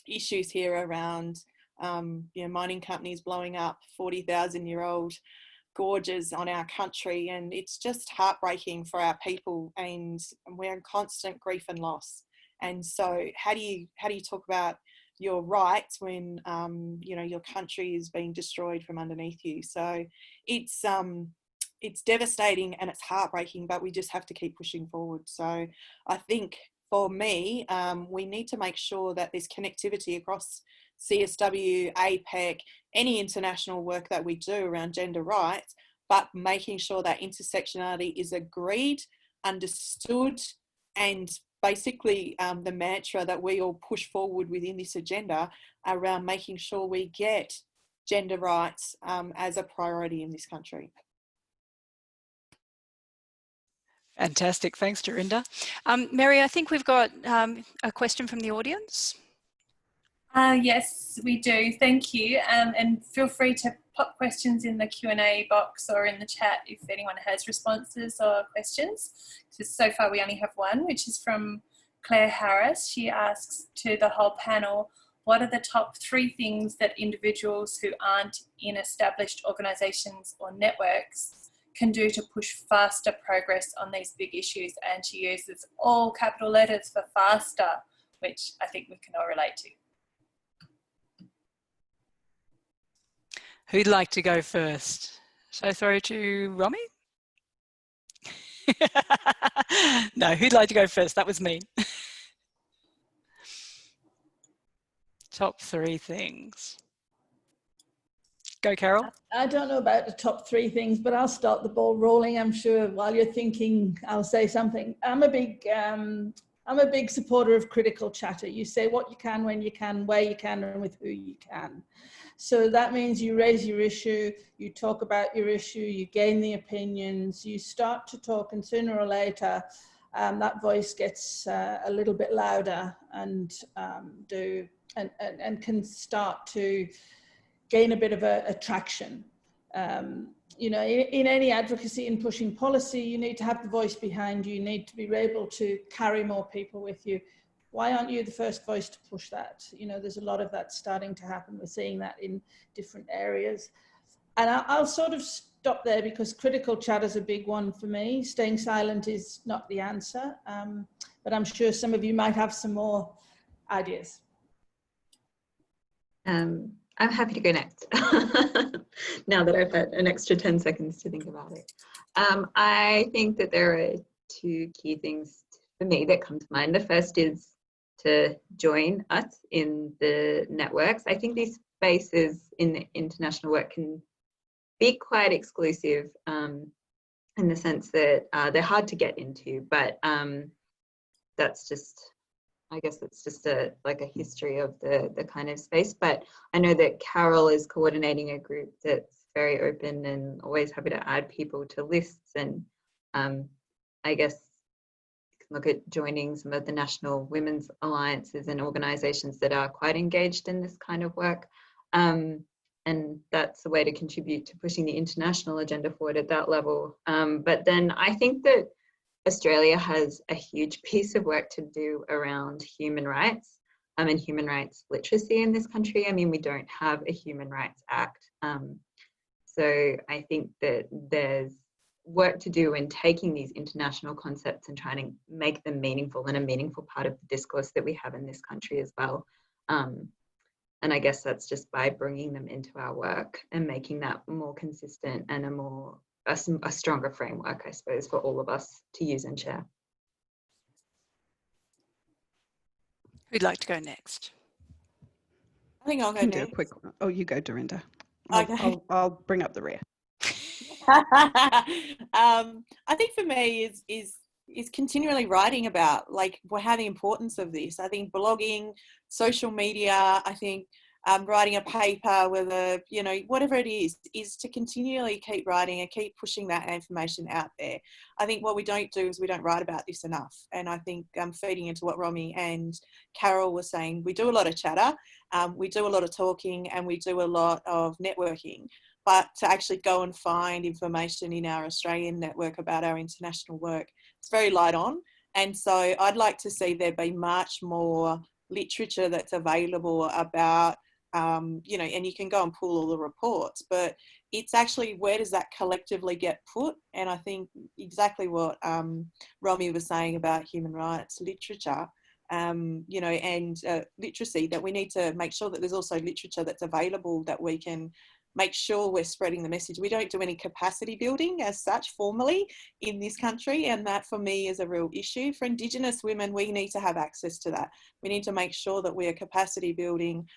issues here around mining companies blowing up 40,000-year-old gorges on our country, and it's just heartbreaking for our people, and we're in constant grief and loss. And so how do you talk about your rights when your country is being destroyed from underneath you? So it's devastating and it's heartbreaking, but we just have to keep pushing forward. So I think for me, we need to make sure that there's connectivity across CSW, APEC, any international work that we do around gender rights, but making sure that intersectionality is agreed, understood, and basically the mantra that we all push forward within this agenda around making sure we get gender rights as a priority in this country. Fantastic. Thanks, Dorinda. Mary, I think we've got a question from the audience. Yes, we do. Thank you. And feel free to pop questions in the Q&A box or in the chat if anyone has responses or questions. So far we only have one, which is from Claire Harris. She asks to the whole panel, what are the top 3 things that individuals who aren't in established organisations or networks can do to push faster progress on these big issues? And she uses all capital letters for faster, which I think we can all relate to. Who'd like to go first? Shall I throw to Romy? No, who'd like to go first? That was me. Top 3 things. Go, Carol. I don't know about the top 3 things, but I'll start the ball rolling. I'm sure while you're thinking, I'll say something. I'm a big supporter of critical chatter. You say what you can, when you can, where you can, and with who you can. So that means you raise your issue, you talk about your issue, you gain the opinions, you start to talk, and sooner or later, that voice gets a little bit louder and can start to gain a bit of a traction. In any advocacy and pushing policy, you need to have the voice behind you. You need to be able to carry more people with you. Why aren't you the first voice to push that? There's a lot of that starting to happen. We're seeing that in different areas. And I'll sort of stop there because critical chat is a big one for me. Staying silent is not the answer, but I'm sure some of you might have some more ideas. I'm happy to go next, now that I've had an extra 10 seconds to think about it. I think that there are 2 key things for me that come to mind. The first is to join us in the networks. I think these spaces in the international work can be quite exclusive in the sense that they're hard to get into, but that's just, I guess it's just a history of the kind of space. But I know that Carol is coordinating a group that's very open and always happy to add people to lists. And I guess can look at joining some of the national women's alliances and organisations that are quite engaged in this kind of work. And that's a way to contribute to pushing the international agenda forward at that level. But then I think that Australia has a huge piece of work to do around human rights and human rights literacy in this country. I mean, we don't have a Human Rights Act. So I think that there's work to do in taking these international concepts and trying to make them meaningful and a meaningful part of the discourse that we have in this country as well. And I guess that's just by bringing them into our work and making that more consistent and a stronger framework, I suppose, for all of us to use and share. Who'd like to go next? I think I'll go Do next. a quick one. Oh, you go, Dorinda. Okay. I'll bring up the rear. I think for me is continually writing about like how the importance of this. I think blogging, social media, I think writing a paper, whether, you know, whatever it is to continually keep writing and keep pushing that information out there. I think what we don't do is we don't write about this enough. And I think feeding into what Romy and Carol were saying, we do a lot of chatter, we do a lot of talking, and we do a lot of networking. But to actually go and find information in our Australian network about our international work, it's very light on. And so I'd like to see there be much more literature that's available about, you know, and you can go and pull all the reports, but it's actually, where does that collectively get put? And I think exactly what Romy was saying about human rights literature, you know, and literacy, that we need to make sure that there's also literature that's available that we can make sure we're spreading the message. We don't do any capacity building as such formally in this country, and that for me is a real issue. For Indigenous women, we need to have access to that. We need to make sure that we are capacity building.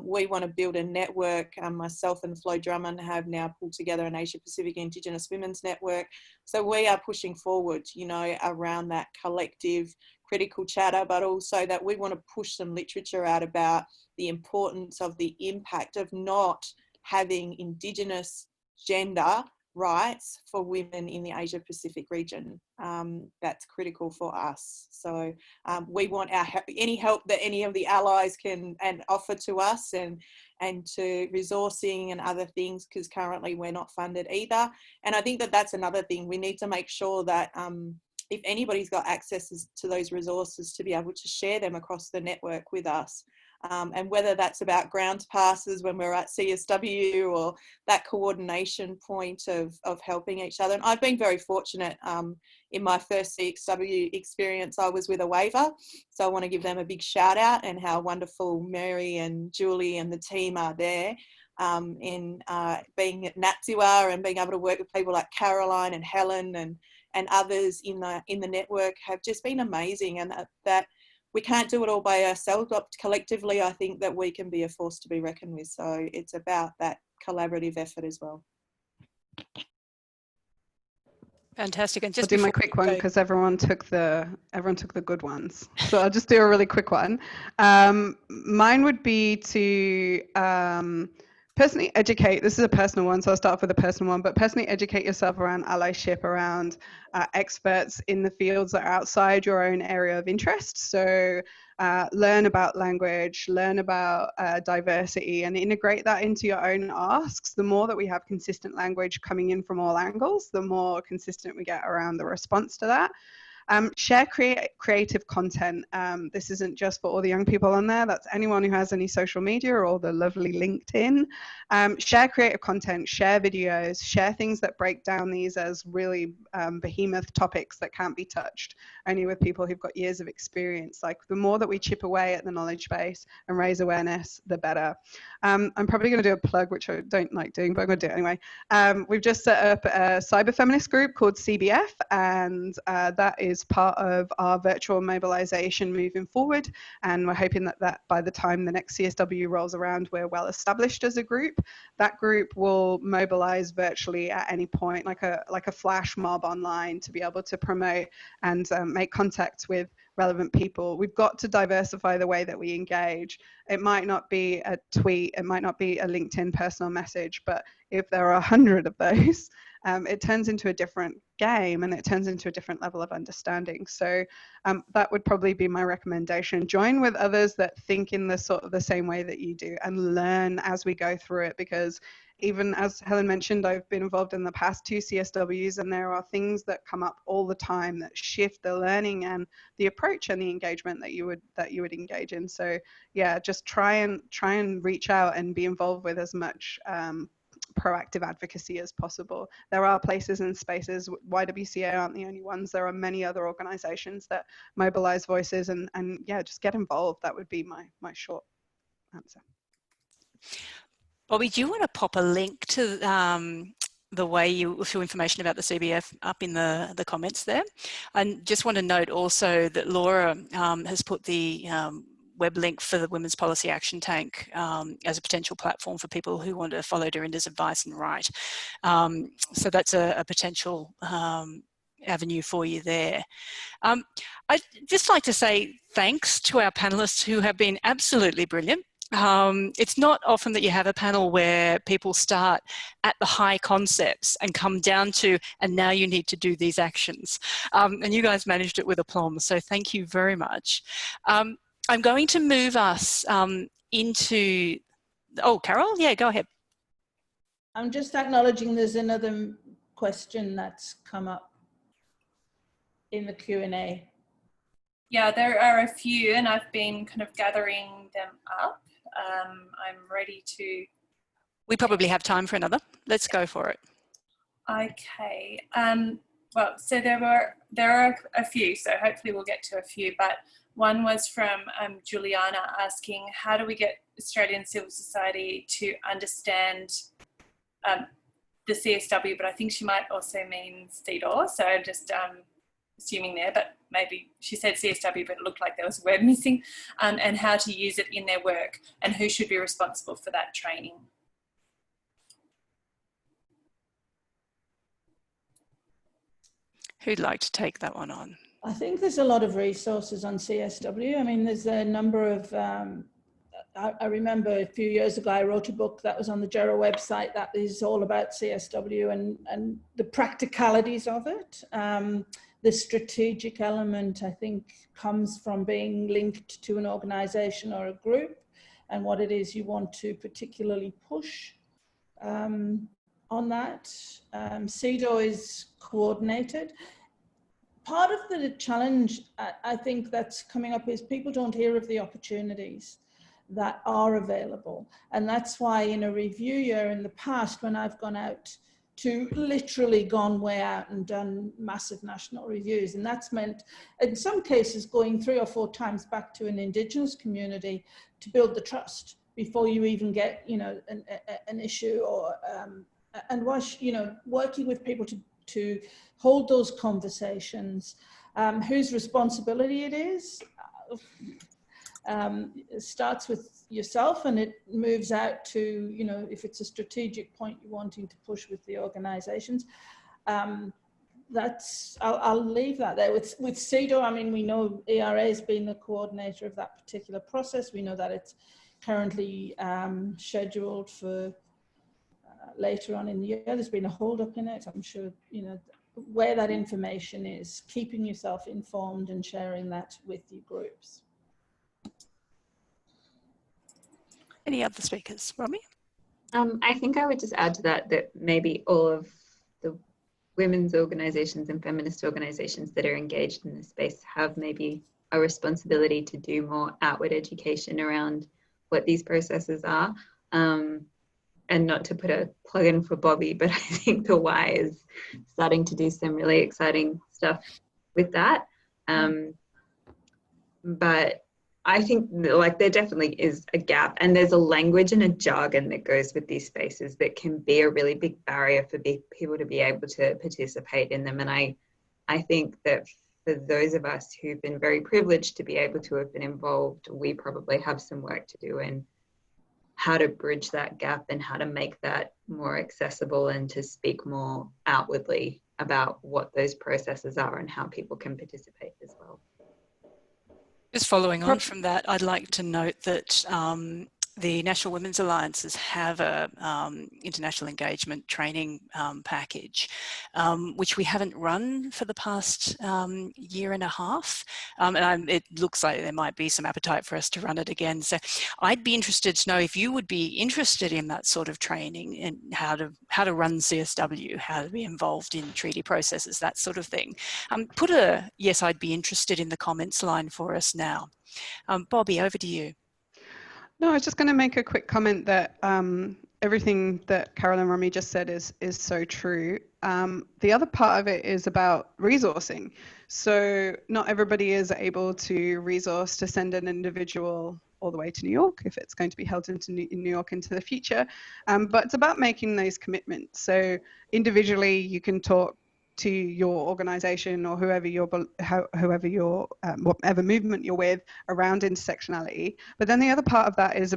We want to build a network. Myself and Flo Drummond have now pulled together an Asia Pacific Indigenous Women's Network. So we are pushing forward, you know, around that collective critical chatter, but also that we want to push some literature out about the importance of the impact of not having Indigenous gender rights for women in the Asia Pacific region. That's critical for us. So we want any help that any of the allies can and offer to us, and to resourcing and other things, because currently we're not funded either. And I think that that's another thing. We need to make sure that if anybody's got access to those resources, to be able to share them across the network with us. And whether that's about grounds passes when we're at CSW, or that coordination point of helping each other. And I've been very fortunate in my first CSW experience. I was with a waiver, so I want to give them a big shout out, and how wonderful Mary and Julie and the team are there. In being at NWA and being able to work with people like Caroline and Helen and others in the network have just been amazing, and that we can't do it all by ourselves, but collectively I think that we can be a force to be reckoned with. So it's about that collaborative effort as well. Fantastic. And just I'll do my quick one because everyone took the good ones. So I'll just do a really quick one. Mine would be to personally educate. This is a personal one, so I'll start off with a personal one. But personally educate yourself around allyship, around experts in the fields that are outside your own area of interest. So learn about language, learn about diversity, and integrate that into your own asks. The more that we have consistent language coming in from all angles, the more consistent we get around the response to that. Share creative content. This isn't just for all the young people on there. That's anyone who has any social media or the lovely LinkedIn. Share creative content, share videos, share things that break down these as really behemoth topics that can't be touched, only with people who've got years of experience. Like, the more that we chip away at the knowledge base and raise awareness, the better. I'm probably going to do a plug, which I don't like doing, but I'm going to do it anyway. We've just set up a cyber feminist group called CBF, and that is part of our virtual mobilization moving forward, and we're hoping that by the time the next CSW rolls around, we're well established as a group. That group will mobilize virtually at any point, like a flash mob online, to be able to promote and make contact with relevant people. We've got to diversify the way that we engage. It might not be a tweet, it might not be a LinkedIn personal message, but if there are 100 of those, it turns into a different game, and it turns into a different level of understanding. So that would probably be my recommendation. Join with others that think in the sort of the same way that you do, and learn as we go through it, because even as Helen mentioned, I've been involved in the past 2 CSWs, and there are things that come up all the time that shift the learning and the approach and the engagement that you would engage in. So yeah, just try and reach out and be involved with as much proactive advocacy as possible. There are places and spaces. YWCA aren't the only ones. There are many other organizations that mobilize voices, and yeah, just get involved. That would be my short answer. Bobby, do you want to pop a link to the way you feel information about the CBF up in the comments there? And just want to note also that Laura has put the web link for the Women's Policy Action Tank as a potential platform for people who want to follow Dorinda's advice and write. So that's a potential avenue for you there. I'd just like to say thanks to our panelists who have been absolutely brilliant. It's not often that you have a panel where people start at the high concepts and come down to, and now you need to do these actions. And you guys managed it with aplomb, so thank you very much. I'm going to move us into, oh, Carol, yeah, go ahead. I'm just acknowledging there's another question that's come up in the Q&A. Yeah, there are a few, and I've been kind of gathering them up. I'm ready to... We probably have time for another. Let's go for it. Okay. Well, so there are a few, so hopefully we'll get to a few, but one was from Juliana asking, how do we get Australian civil society to understand the CSW, but I think she might also mean CEDAW, so I'm just assuming there, but maybe she said CSW, but it looked like there was a word missing, and how to use it in their work, and who should be responsible for that training. Who'd like to take that one on? I think there's a lot of resources on CSW. I mean, there's a number of, I remember a few years ago, I wrote a book that was on the JERA website that is all about CSW and the practicalities of it. The strategic element, I think, comes from being linked to an organization or a group and what it is you want to particularly push on that. CEDAW is coordinated. Part of the challenge, I think, that's coming up is people don't hear of the opportunities that are available. And that's why in a review year in the past, when I've gone out to literally gone way out and done massive national reviews, and that's meant in some cases going 3 or 4 times back to an Indigenous community to build the trust before you even get, you know, an issue, or and was, you know, working with people to hold those conversations, whose responsibility it is. It starts with yourself and it moves out to, you know, if it's a strategic point you're wanting to push with the organizations. That's, I'll leave that there. With CEDAW, I mean, we know ERA has been the coordinator of that particular process. We know that it's currently scheduled for later on in the year. There's been a hold up in it. I'm sure, you know, where that information is, keeping yourself informed and sharing that with your groups. Any other speakers? Romy? I think I would just add to that maybe all of the women's organizations and feminist organizations that are engaged in this space have maybe a responsibility to do more outward education around what these processes are. And not to put a plug in for Bobby, but I think the Y is starting to do some really exciting stuff with that. But I think like there definitely is a gap, and there's a language and a jargon that goes with these spaces that can be a really big barrier for people to be able to participate in them. And I think that for those of us who've been very privileged to be able to have been involved, we probably have some work to do in how to bridge that gap and how to make that more accessible and to speak more outwardly about what those processes are and how people can participate as well. Just following on from that, I'd like to note that the National Women's Alliances have a international engagement training package, which we haven't run for the past year and a half. It looks like there might be some appetite for us to run it again. So I'd be interested to know if you would be interested in that sort of training and how to run CSW, how to be involved in treaty processes, that sort of thing. Put a yes, I'd be interested in the comments line for us now. Bobby, over to you. No, I was just going to make a quick comment that everything that Carol and Romy just said is so true. The other part of it is about resourcing. So not everybody is able to resource to send an individual all the way to New York if it's going to be held in New York into the future. But it's about making those commitments. So individually, you can talk to your organization or whatever movement you're with around intersectionality. But then the other part of that is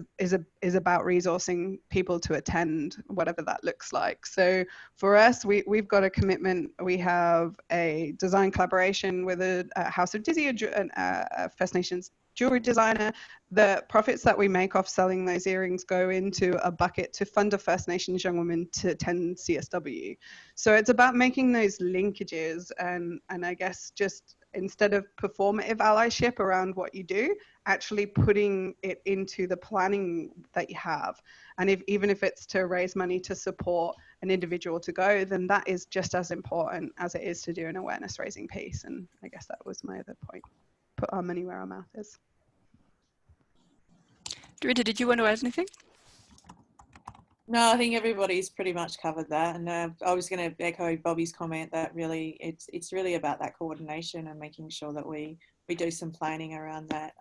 about resourcing people to attend, whatever that looks like. So for us, we've got a commitment. We have a design collaboration with a House of Dizzy, a First Nations jewelry designer. The profits that we make off selling those earrings go into a bucket to fund a First Nations young woman to attend CSW. So it's about making those linkages and I guess just instead of performative allyship around what you do, actually putting it into the planning that you have. And even if it's to raise money to support an individual to go, then that is just as important as it is to do an awareness raising piece. And I guess that was my other point. Put our money where our mouth is. Dorinda, did you want to add anything? No, I think everybody's pretty much covered that. And I was going to echo Bobby's comment that really it's really about that coordination and making sure that we do some planning around that.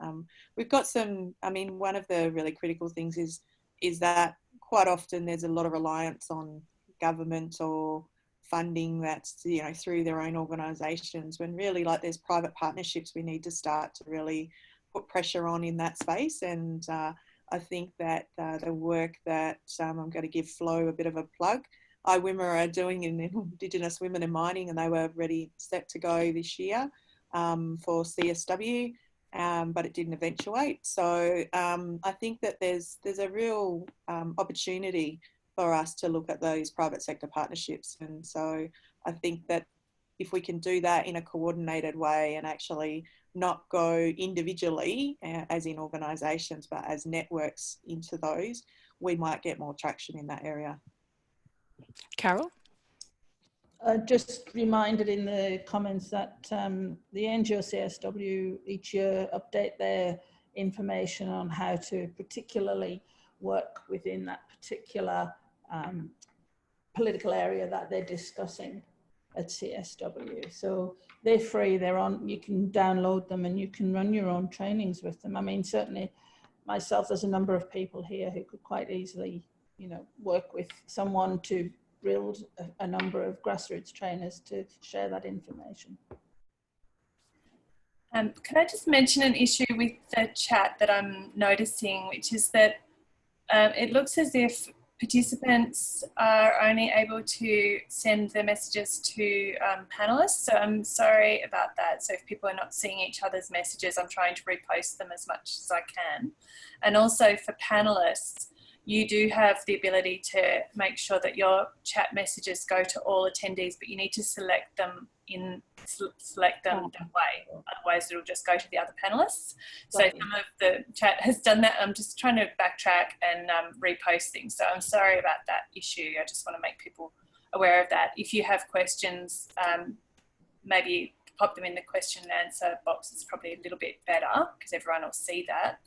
We've got some, I mean, one of the really critical things is that quite often there's a lot of reliance on government or funding that's, you know, through their own organisations, when really like there's private partnerships we need to start to really put pressure on in that space. And I think that the work that I'm going to give Flo a bit of a plug. IWIMA are doing in Indigenous Women in Mining, and they were set to go this year for CSW, but it didn't eventuate. So I think that there's a real opportunity for us to look at those private sector partnerships. And so I think that if we can do that in a coordinated way and actually not go individually, as in organisations, but as networks into those, we might get more traction in that area. Carol? Just reminded in the comments that the NGO CSW each year update their information on how to particularly work within that particular political area that they're discussing at CSW. So they're free, they're on, you can download them and you can run your own trainings with them. I mean, certainly myself, there's a number of people here who could quite easily, you know, work with someone to build a number of grassroots trainers to share that information. Can I just mention an issue with the chat that I'm noticing, which is that it looks as if participants are only able to send their messages to panelists. So I'm sorry about that. So if people are not seeing each other's messages, I'm trying to repost them as much as I can. And also for panelists, you do have the ability to make sure that your chat messages go to all attendees, but you need to select them that way. Otherwise, it'll just go to the other panelists. So some of the chat has done that. I'm just trying to backtrack and repost things. So I'm sorry about that issue. I just want to make people aware of that. If you have questions, maybe pop them in the question and answer box. It's probably a little bit better because everyone will see that.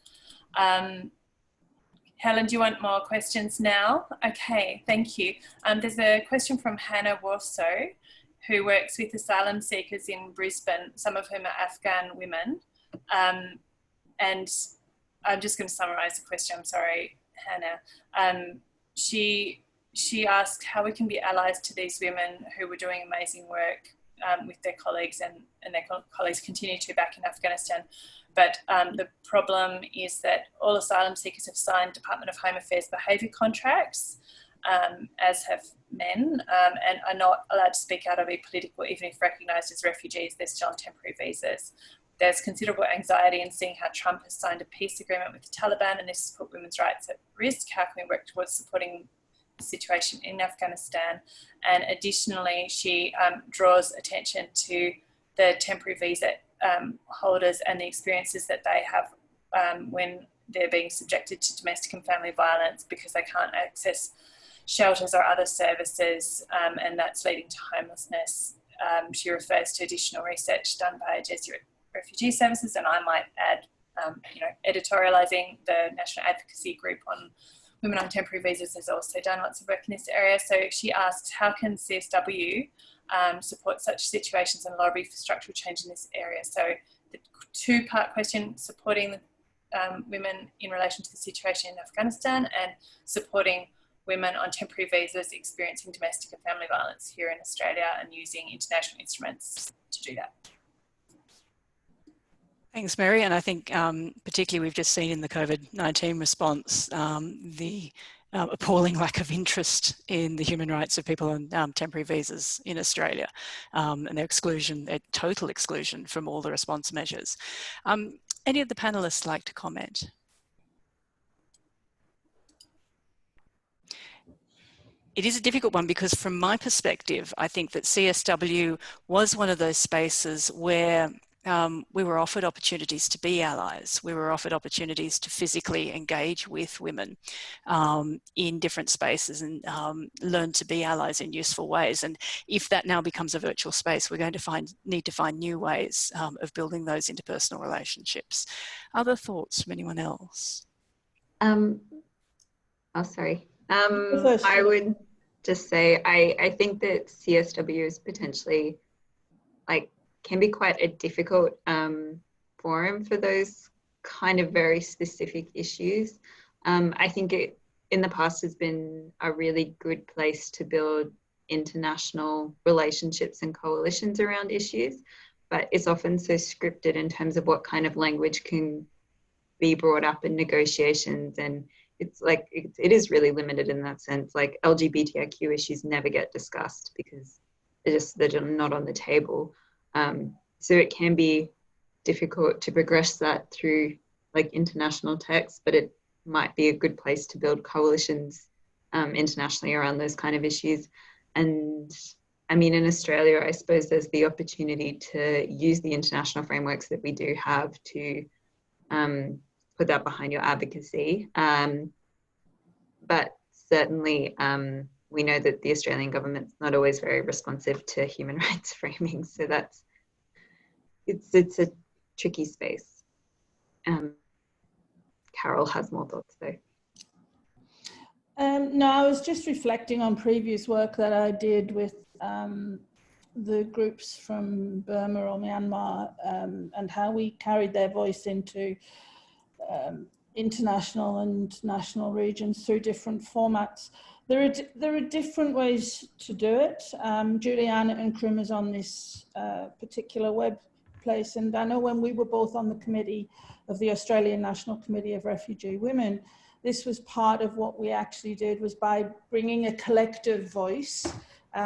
Helen, do you want more questions now? Okay, thank you. There's a question from Hannah Warso, who works with asylum seekers in Brisbane, some of whom are Afghan women. And I'm just going to summarise the question. I'm sorry, Hannah. She asked how we can be allies to these women who were doing amazing work with their colleagues, and their colleagues continue to back in Afghanistan. But the problem is that all asylum seekers have signed Department of Home Affairs behaviour contracts, as have men, and are not allowed to speak out or be political, even if recognised as refugees. They're still on temporary visas. there's considerable anxiety in seeing how Trump has signed a peace agreement with the Taliban, and this has put women's rights at risk. How can we work towards supporting the situation in Afghanistan? And additionally, she draws attention to the temporary visa holders and the experiences that they have when they're being subjected to domestic and family violence because they can't access shelters or other services, and that's leading to homelessness. She refers to additional research done by Jesuit Refugee Services, and I might add, editorialising the National Advocacy Group on Women on Temporary Visas has also done lots of work in this area. So she asks, how can CSW support such situations and lobby for structural change in this area? So the two-part question, supporting women in relation to the situation in Afghanistan and supporting women on temporary visas experiencing domestic and family violence here in Australia and using international instruments to do that. Thanks, Mary. And I think particularly we've just seen in the COVID-19 response the appalling lack of interest in the human rights of people on temporary visas in Australia, and their exclusion, their total exclusion from all the response measures. Any of the panelists like to comment? It is a difficult one because from my perspective, I think that CSW was one of those spaces where we were offered opportunities to be allies. We were offered opportunities to physically engage with women in different spaces and learn to be allies in useful ways. And if that now becomes a virtual space, we're going to need to find new ways of building those interpersonal relationships. Other thoughts from anyone else? Sorry. I would just say I think that CSW is potentially can be quite a difficult forum for those kind of very specific issues. I think it in the past has been a really good place to build international relationships and coalitions around issues, but it's often so scripted in terms of what kind of language can be brought up in negotiations, and it's it is really limited in that sense. Like LGBTIQ issues never get discussed because they're not on the table. So it can be difficult to progress that through international texts, but it might be a good place to build coalitions internationally around those kind of issues. And I mean, in Australia, I suppose there's the opportunity to use the international frameworks that we do have to put that behind your advocacy. But certainly, we know that the Australian government's not always very responsive to human rights framing, so it's a tricky space. Carol has more thoughts though. No, I was just reflecting on previous work that I did with the groups from Burma or Myanmar and how we carried their voice into international and national regions through different formats. There are different ways to do it. Julianne and Krum is on this particular web place, and I know when we were both on the committee of the Australian National Committee of Refugee Women, this was part of what we actually did, was by bringing a collective voice.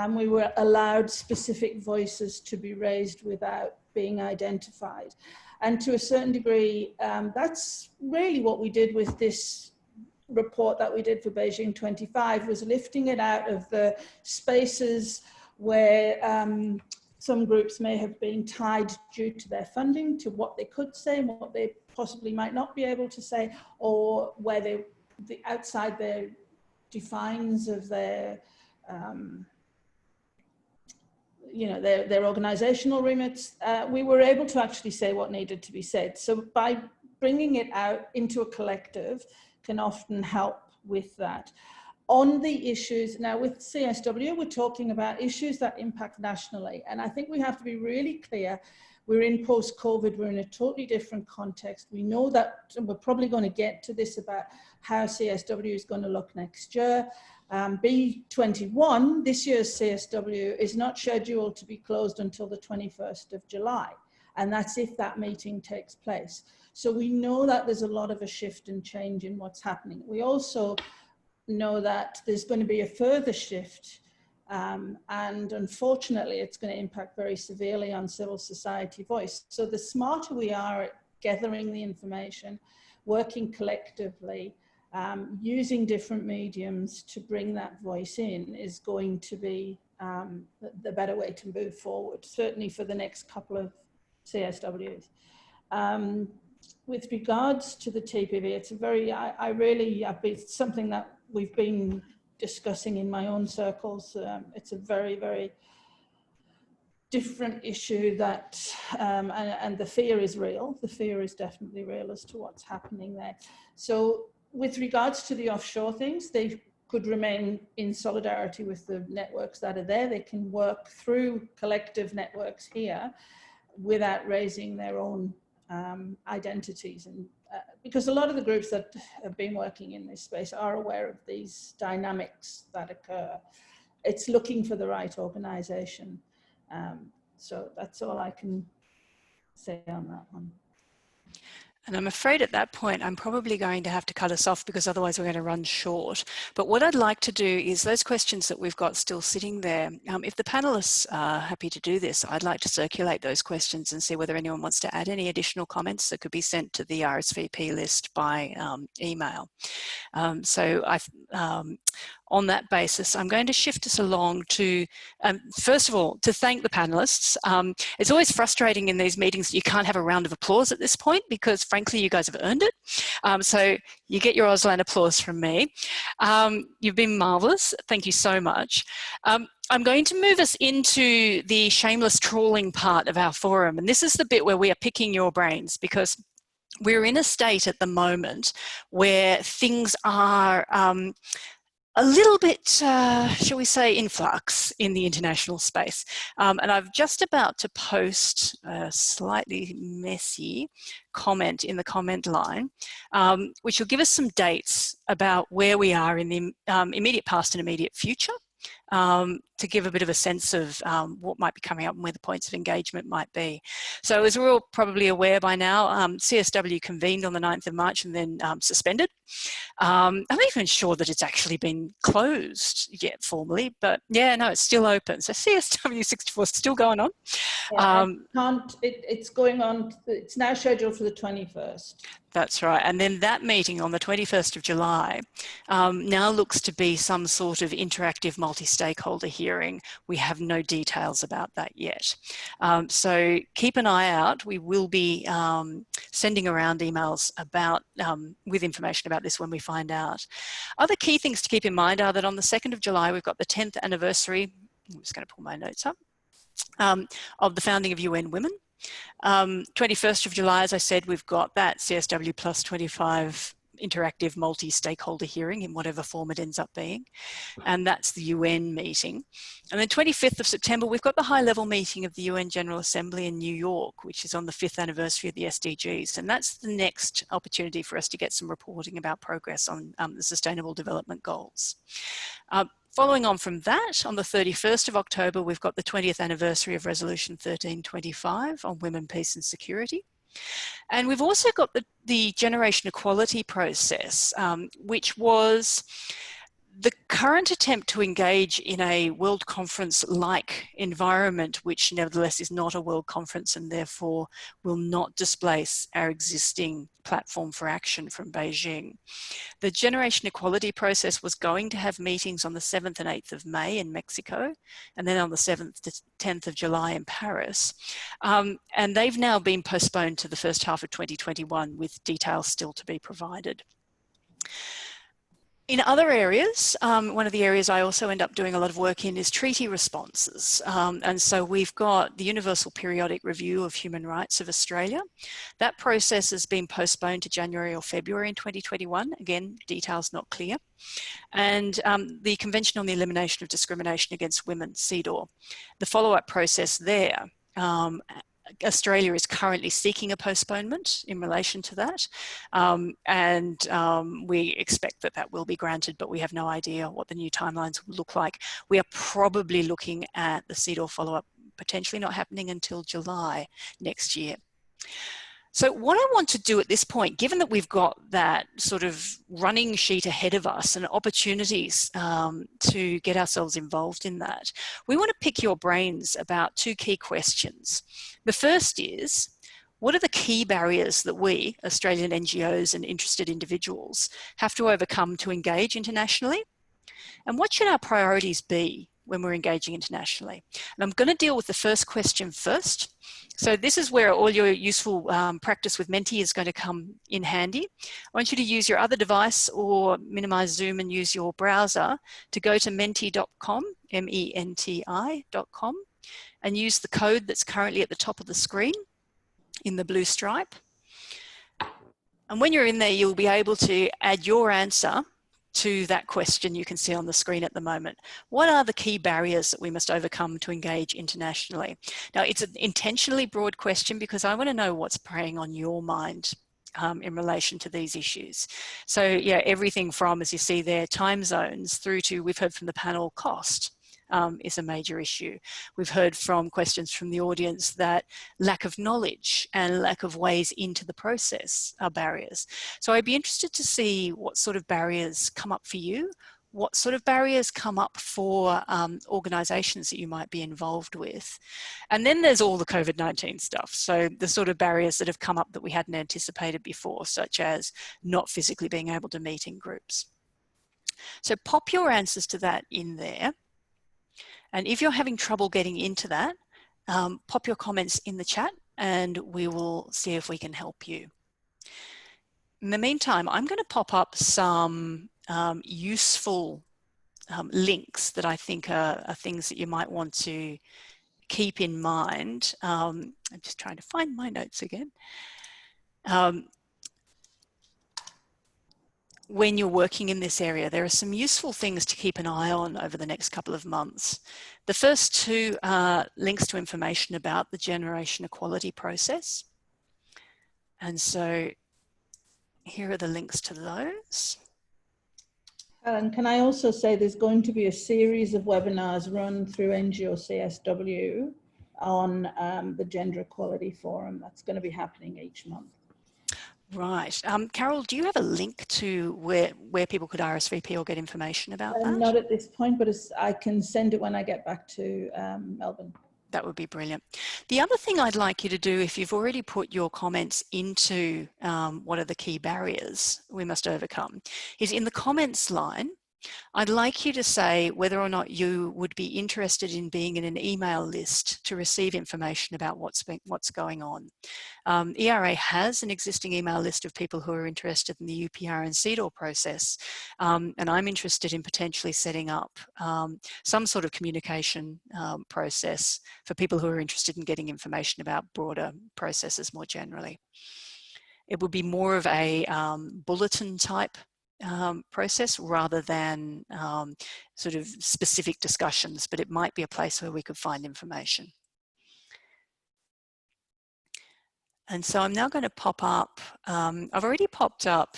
We were allowed specific voices to be raised without being identified. And to a certain degree, that's really what we did with this report that we did for Beijing 25, was lifting it out of the spaces where some groups may have been tied due to their funding to what they could say and what they possibly might not be able to say, or where they, outside their defines of their their organizational remits, we were able to actually say what needed to be said. So by bringing it out into a collective can often help with that. On the issues, now with CSW, we're talking about issues that impact nationally. And I think we have to be really clear. We're in post-COVID, we're in a totally different context. We know that, and we're probably going to get to this about how CSW is going to look next year. B21, this year's CSW, is not scheduled to be closed until the 21st of July. And that's if that meeting takes place. So we know that there's a lot of a shift and change in what's happening. We also know that there's going to be a further shift And unfortunately, it's going to impact very severely on civil society voice. So the smarter we are at gathering the information, working collectively, using different mediums to bring that voice in is going to be the better way to move forward, certainly for the next couple of CSWs. With regards to the TPV, it's a very, it's something that we've been discussing in my own circles. It's a very, very different issue that, and the fear is real. The fear is definitely real as to what's happening there. So with regards to the offshore things, they could remain in solidarity with the networks that are there. They can work through collective networks here without raising their own identities. And because a lot of the groups that have been working in this space are aware of these dynamics that occur. It's looking for the right organization. So that's all I can say on that one. And I'm afraid at that point, I'm probably going to have to cut us off because otherwise we're going to run short. But what I'd like to do is those questions that we've got still sitting there, if the panelists are happy to do this, I'd like to circulate those questions and see whether anyone wants to add any additional comments that could be sent to the RSVP list by email. On that basis, I'm going to shift us along to, first of all, to thank the panelists. It's always frustrating in these meetings that you can't have a round of applause at this point because frankly, you guys have earned it. So you get your Auslan applause from me. You've been marvelous. Thank you so much. I'm going to move us into the shameless trawling part of our forum. And this is the bit where we are picking your brains because we're in a state at the moment where things are a little bit, shall we say, in flux in the international space. And I'm just about to post a slightly messy comment in the comment line, which will give us some dates about where we are in the immediate past and immediate future. To give a bit of a sense of what might be coming up and where the points of engagement might be. So as we're all probably aware by now, CSW convened on the 9th of March and then suspended. I'm not even sure that it's actually been closed yet formally, but yeah, no, it's still open. So CSW 64 is still going on. Yeah, it's going on, it's now scheduled for the 21st. That's right. And then that meeting on the 21st of July now looks to be some sort of interactive multi-stakeholder hearing. We have no details about that yet. So keep an eye out. We will be sending around emails about with information about this when we find out. Other key things to keep in mind are that on the 2nd of July, we've got the 10th anniversary, I'm just going to pull my notes up, of the founding of UN Women. 21st of July, as I said, we've got that CSW plus 25 interactive multi-stakeholder hearing in whatever form it ends up being. And that's the UN meeting. And then 25th of September, we've got the high-level meeting of the UN General Assembly in New York, which is on the 5th anniversary of the SDGs. And that's the next opportunity for us to get some reporting about progress on the Sustainable Development Goals. Following on from that, on the 31st of October, we've got the 20th anniversary of Resolution 1325 on women, peace and security. And we've also got the generation equality process, which was the current attempt to engage in a world conference-like environment, which nevertheless is not a world conference and therefore will not displace our existing platform for action from Beijing. The generation equality process was going to have meetings on the 7th and 8th of May in Mexico, and then on the 7th to 10th of July in Paris. And they've now been postponed to the first half of 2021 with details still to be provided. In other areas, one of the areas I also end up doing a lot of work in is treaty responses. And so we've got the Universal Periodic Review of Human Rights of Australia. That process has been postponed to January or February in 2021. Again, details not clear. And the Convention on the Elimination of Discrimination Against Women, CEDAW. The follow-up process there, Australia is currently seeking a postponement in relation to that, we expect that that will be granted, but we have no idea what the new timelines will look like. We are probably looking at the CEDAW follow-up potentially not happening until July next year. So what I want to do at this point, given that we've got that sort of running sheet ahead of us and opportunities to get ourselves involved in that, we want to pick your brains about two key questions. The first is, what are the key barriers that we, Australian NGOs and interested individuals, have to overcome to engage internationally? And what should our priorities be when we're engaging internationally? And I'm going to deal with the first question first. So this is where all your useful practice with Menti is going to come in handy. I want you to use your other device or minimize Zoom and use your browser to go to menti.com, MENTI.com, and use the code that's currently at the top of the screen in the blue stripe. And when you're in there, you'll be able to add your answer to that question you can see on the screen at the moment. What are the key barriers that we must overcome to engage internationally? Now, it's an intentionally broad question because I want to know what's preying on your mind in relation to these issues. So yeah, everything from, as you see there, time zones through to, we've heard from the panel, cost. Is a major issue. We've heard from questions from the audience that lack of knowledge and lack of ways into the process are barriers. So I'd be interested to see what sort of barriers come up for you, what sort of barriers come up for organisations that you might be involved with. And then there's all the COVID-19 stuff. So the sort of barriers that have come up that we hadn't anticipated before, such as not physically being able to meet in groups. So pop your answers to that in there. And if you're having trouble getting into that, pop your comments in the chat and we will see if we can help you. In the meantime, I'm going to pop up some useful links that I think are things that you might want to keep in mind. I'm just trying to find my notes again. When you're working in this area, there are some useful things to keep an eye on over the next couple of months. The first two are links to information about the generation equality process. And so here are the links to those. And can I also say there's going to be a series of webinars run through NGO CSW on the Gender Equality Forum. That's going to be happening each month. Right. Carol, do you have a link to where people could RSVP or get information about that? Not at this point, but I can send it when I get back to Melbourne. That would be brilliant. The other thing I'd like you to do, if you've already put your comments into what are the key barriers we must overcome, is in the comments line, I'd like you to say whether or not you would be interested in being in an email list to receive information about what's going on. ERA has an existing email list of people who are interested in the UPR and CEDAW process, and I'm interested in potentially setting up some sort of communication process for people who are interested in getting information about broader processes more generally. It would be more of a bulletin type process rather than sort of specific discussions, but it might be a place where we could find information. And so I'm now going to pop up, I've already popped up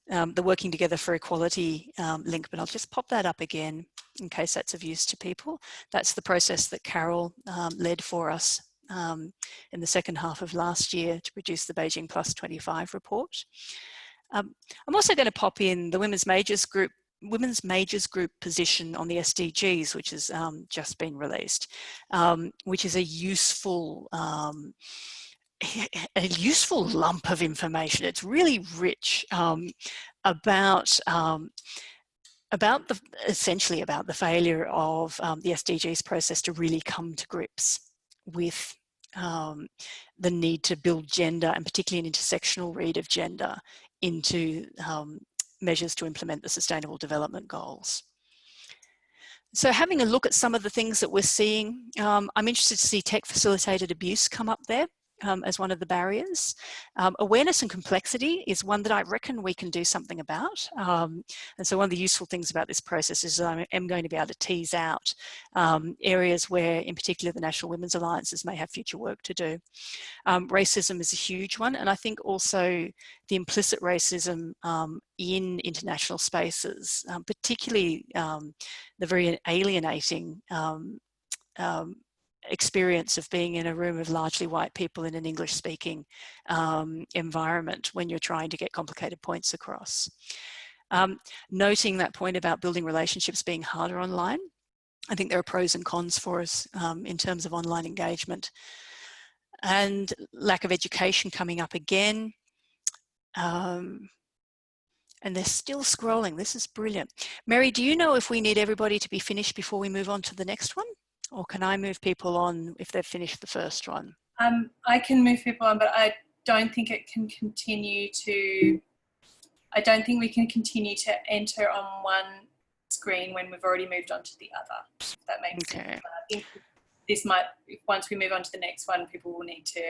the Working Together for Equality link, but I'll just pop that up again in case that's of use to people. That's the process that Carol led for us in the second half of last year to produce the Beijing Plus 25 report. I'm also going to pop in the Women's Majors Group position on the SDGs, which has just been released, which is a useful lump of information. It's really rich essentially about the failure of the SDGs process to really come to grips with the need to build gender, and particularly an intersectional read of gender, into measures to implement the Sustainable Development Goals. So having a look at some of the things that we're seeing, I'm interested to see tech facilitated abuse come up there as one of the barriers. Awareness and complexity is one that I reckon we can do something about. And so one of the useful things about this process is that I am going to be able to tease out areas where, in particular, the National Women's Alliances may have future work to do. Racism is a huge one, and I think also the implicit racism in international spaces, particularly the very alienating experience of being in a room of largely white people in an English speaking environment when you're trying to get complicated points across. Noting that point about building relationships being harder online, I think there are pros and cons for us in terms of online engagement. And lack of education coming up again. And they're still scrolling. This is brilliant. Mary, do you know if we need everybody to be finished before we move on to the next one? Or can I move people on if they've finished the first one? I can move people on, but I don't think it can continue to, I don't think we can continue to enter on one screen when we've already moved on to the other, if that makes sense. I think this might, once we move on to the next one, people will need to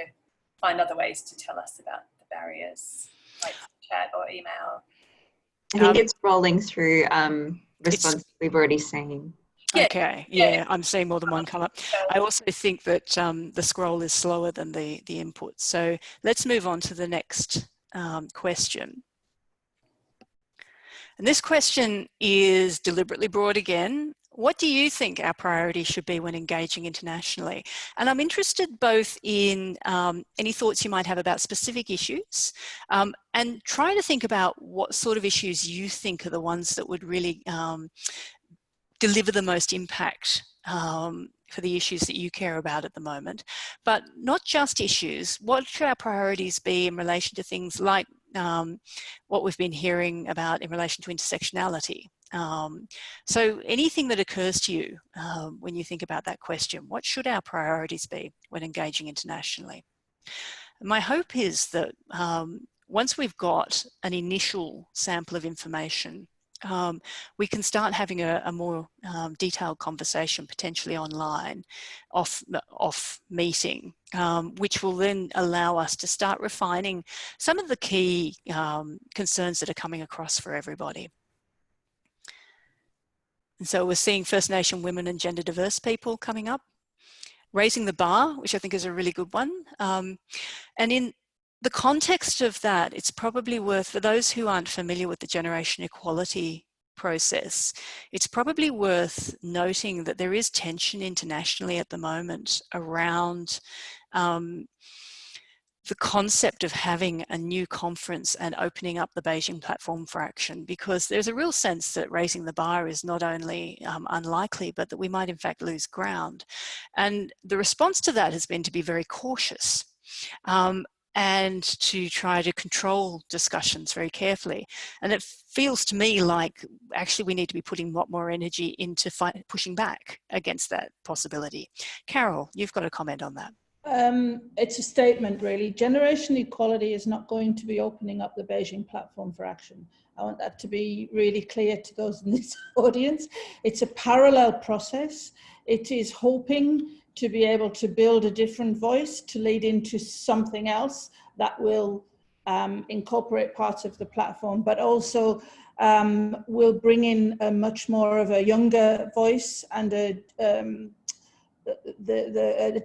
find other ways to tell us about the barriers, like chat or email. I think it's rolling through responses we've already seen. Yeah. Okay, yeah, I'm seeing more than one come up. I also think that the scroll is slower than the input. So let's move on to the next question. And this question is deliberately broad again. What do you think our priorities should be when engaging internationally? And I'm interested both in any thoughts you might have about specific issues and try to think about what sort of issues you think are the ones that would really deliver the most impact for the issues that you care about at the moment. But not just issues, what should our priorities be in relation to things like what we've been hearing about in relation to intersectionality? So anything that occurs to you when you think about that question, what should our priorities be when engaging internationally? My hope is that once we've got an initial sample of information, we can start having a more detailed conversation, potentially online, off meeting, which will then allow us to start refining some of the key concerns that are coming across for everybody. And so we're seeing First Nation women and gender diverse people coming up, raising the bar, which I think is a really good one. And in the context of that, it's probably worth, for those who aren't familiar with the generation equality process, it's probably worth noting that there is tension internationally at the moment around the concept of having a new conference and opening up the Beijing platform for action, because there's a real sense that raising the bar is not only unlikely, but that we might in fact lose ground. And the response to that has been to be very cautious. And to try to control discussions very carefully. And it feels to me like actually we need to be putting a lot more energy into pushing back against that possibility. Carol, you've got a comment on that. It's a statement, really. Generation equality is not going to be opening up the Beijing platform for action. I want that to be really clear to those in this audience. It's a parallel process. It is hoping to be able to build a different voice to lead into something else that will incorporate parts of the platform, but also will bring in a much more of a younger voice and a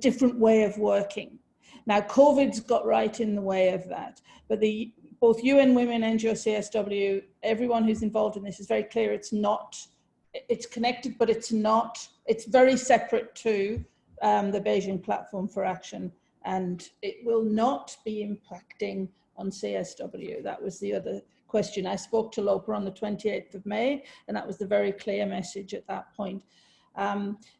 different way of working. Now, COVID's got right in the way of that, but both UN Women, NGO CSW, everyone who's involved in this is very clear it's connected, but it's not, it's very separate to the Beijing Platform for Action, and it will not be impacting on CSW. That was the other question. I spoke to Lopa on the 28th of May, and that was the very clear message at that point.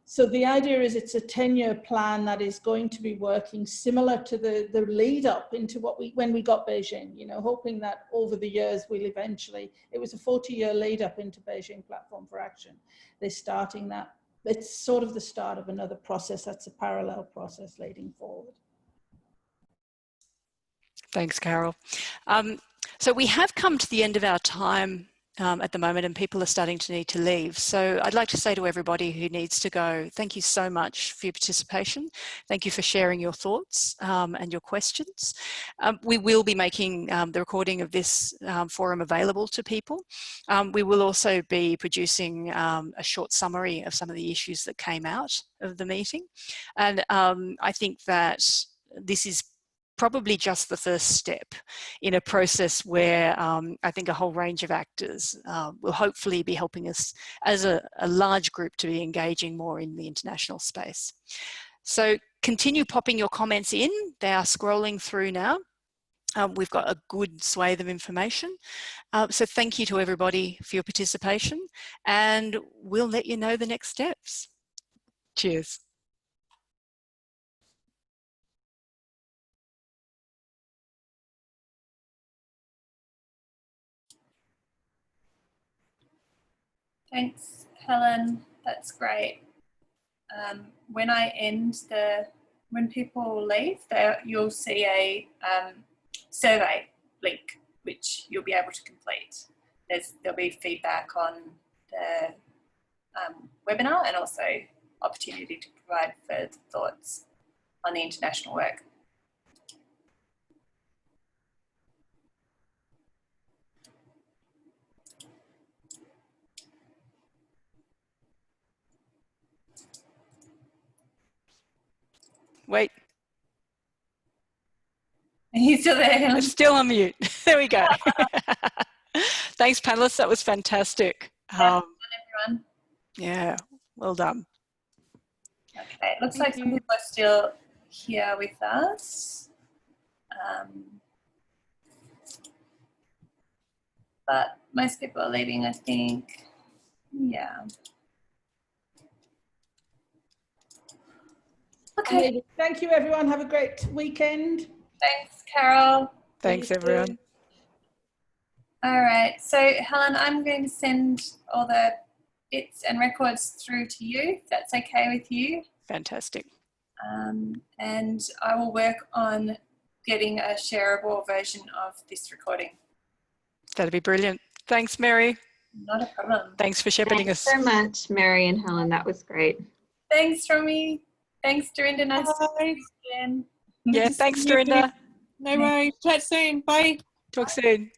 So the idea is it's a 10-year plan that is going to be working similar to the lead up into when we got Beijing, you know, hoping that over the years we'll eventually, it was a 40-year lead up into Beijing Platform for Action. They're starting that. It's sort of the start of another process that's a parallel process leading forward. Thanks, Carol. So we have come to the end of our time at the moment, and people are starting to need to leave. So I'd like to say to everybody who needs to go, thank you so much for your participation. Thank you for sharing your thoughts and your questions. We will be making the recording of this forum available to people. We will also be producing a short summary of some of the issues that came out of the meeting. And I think that this is probably just the first step in a process where I think a whole range of actors will hopefully be helping us as a large group to be engaging more in the international space. So continue popping your comments in. They are scrolling through now. We've got a good swathe of information. So thank you to everybody for your participation, and we'll let you know the next steps. Cheers. Thanks, Helen. That's great. When I end when people leave, you'll see a survey link, which you'll be able to complete. There'll be feedback on the webinar and also opportunity to provide further thoughts on the international work. Wait. Are you still there, Helen? It's still on mute. There we go. Thanks, panelists. That was fantastic. Everyone. Yeah, well done. Okay, it looks like some people are still here with us. But most people are leaving, I think. Yeah. Okay. Thank you, everyone. Have a great weekend. Thanks, Carol. Thanks, everyone. All right. So, Helen, I'm going to send all the bits and records through to you, if that's okay with you. Fantastic. And I will work on getting a shareable version of this recording. That'd be brilliant. Thanks, Mary. Not a problem. Thanks for shepherding us. Thanks so much, Mary and Helen. That was great. Thanks, Romy. Thanks, Dorinda. Nice to see you again. Yeah, thanks, Dorinda. No worries. Chat soon. Bye. Talk soon.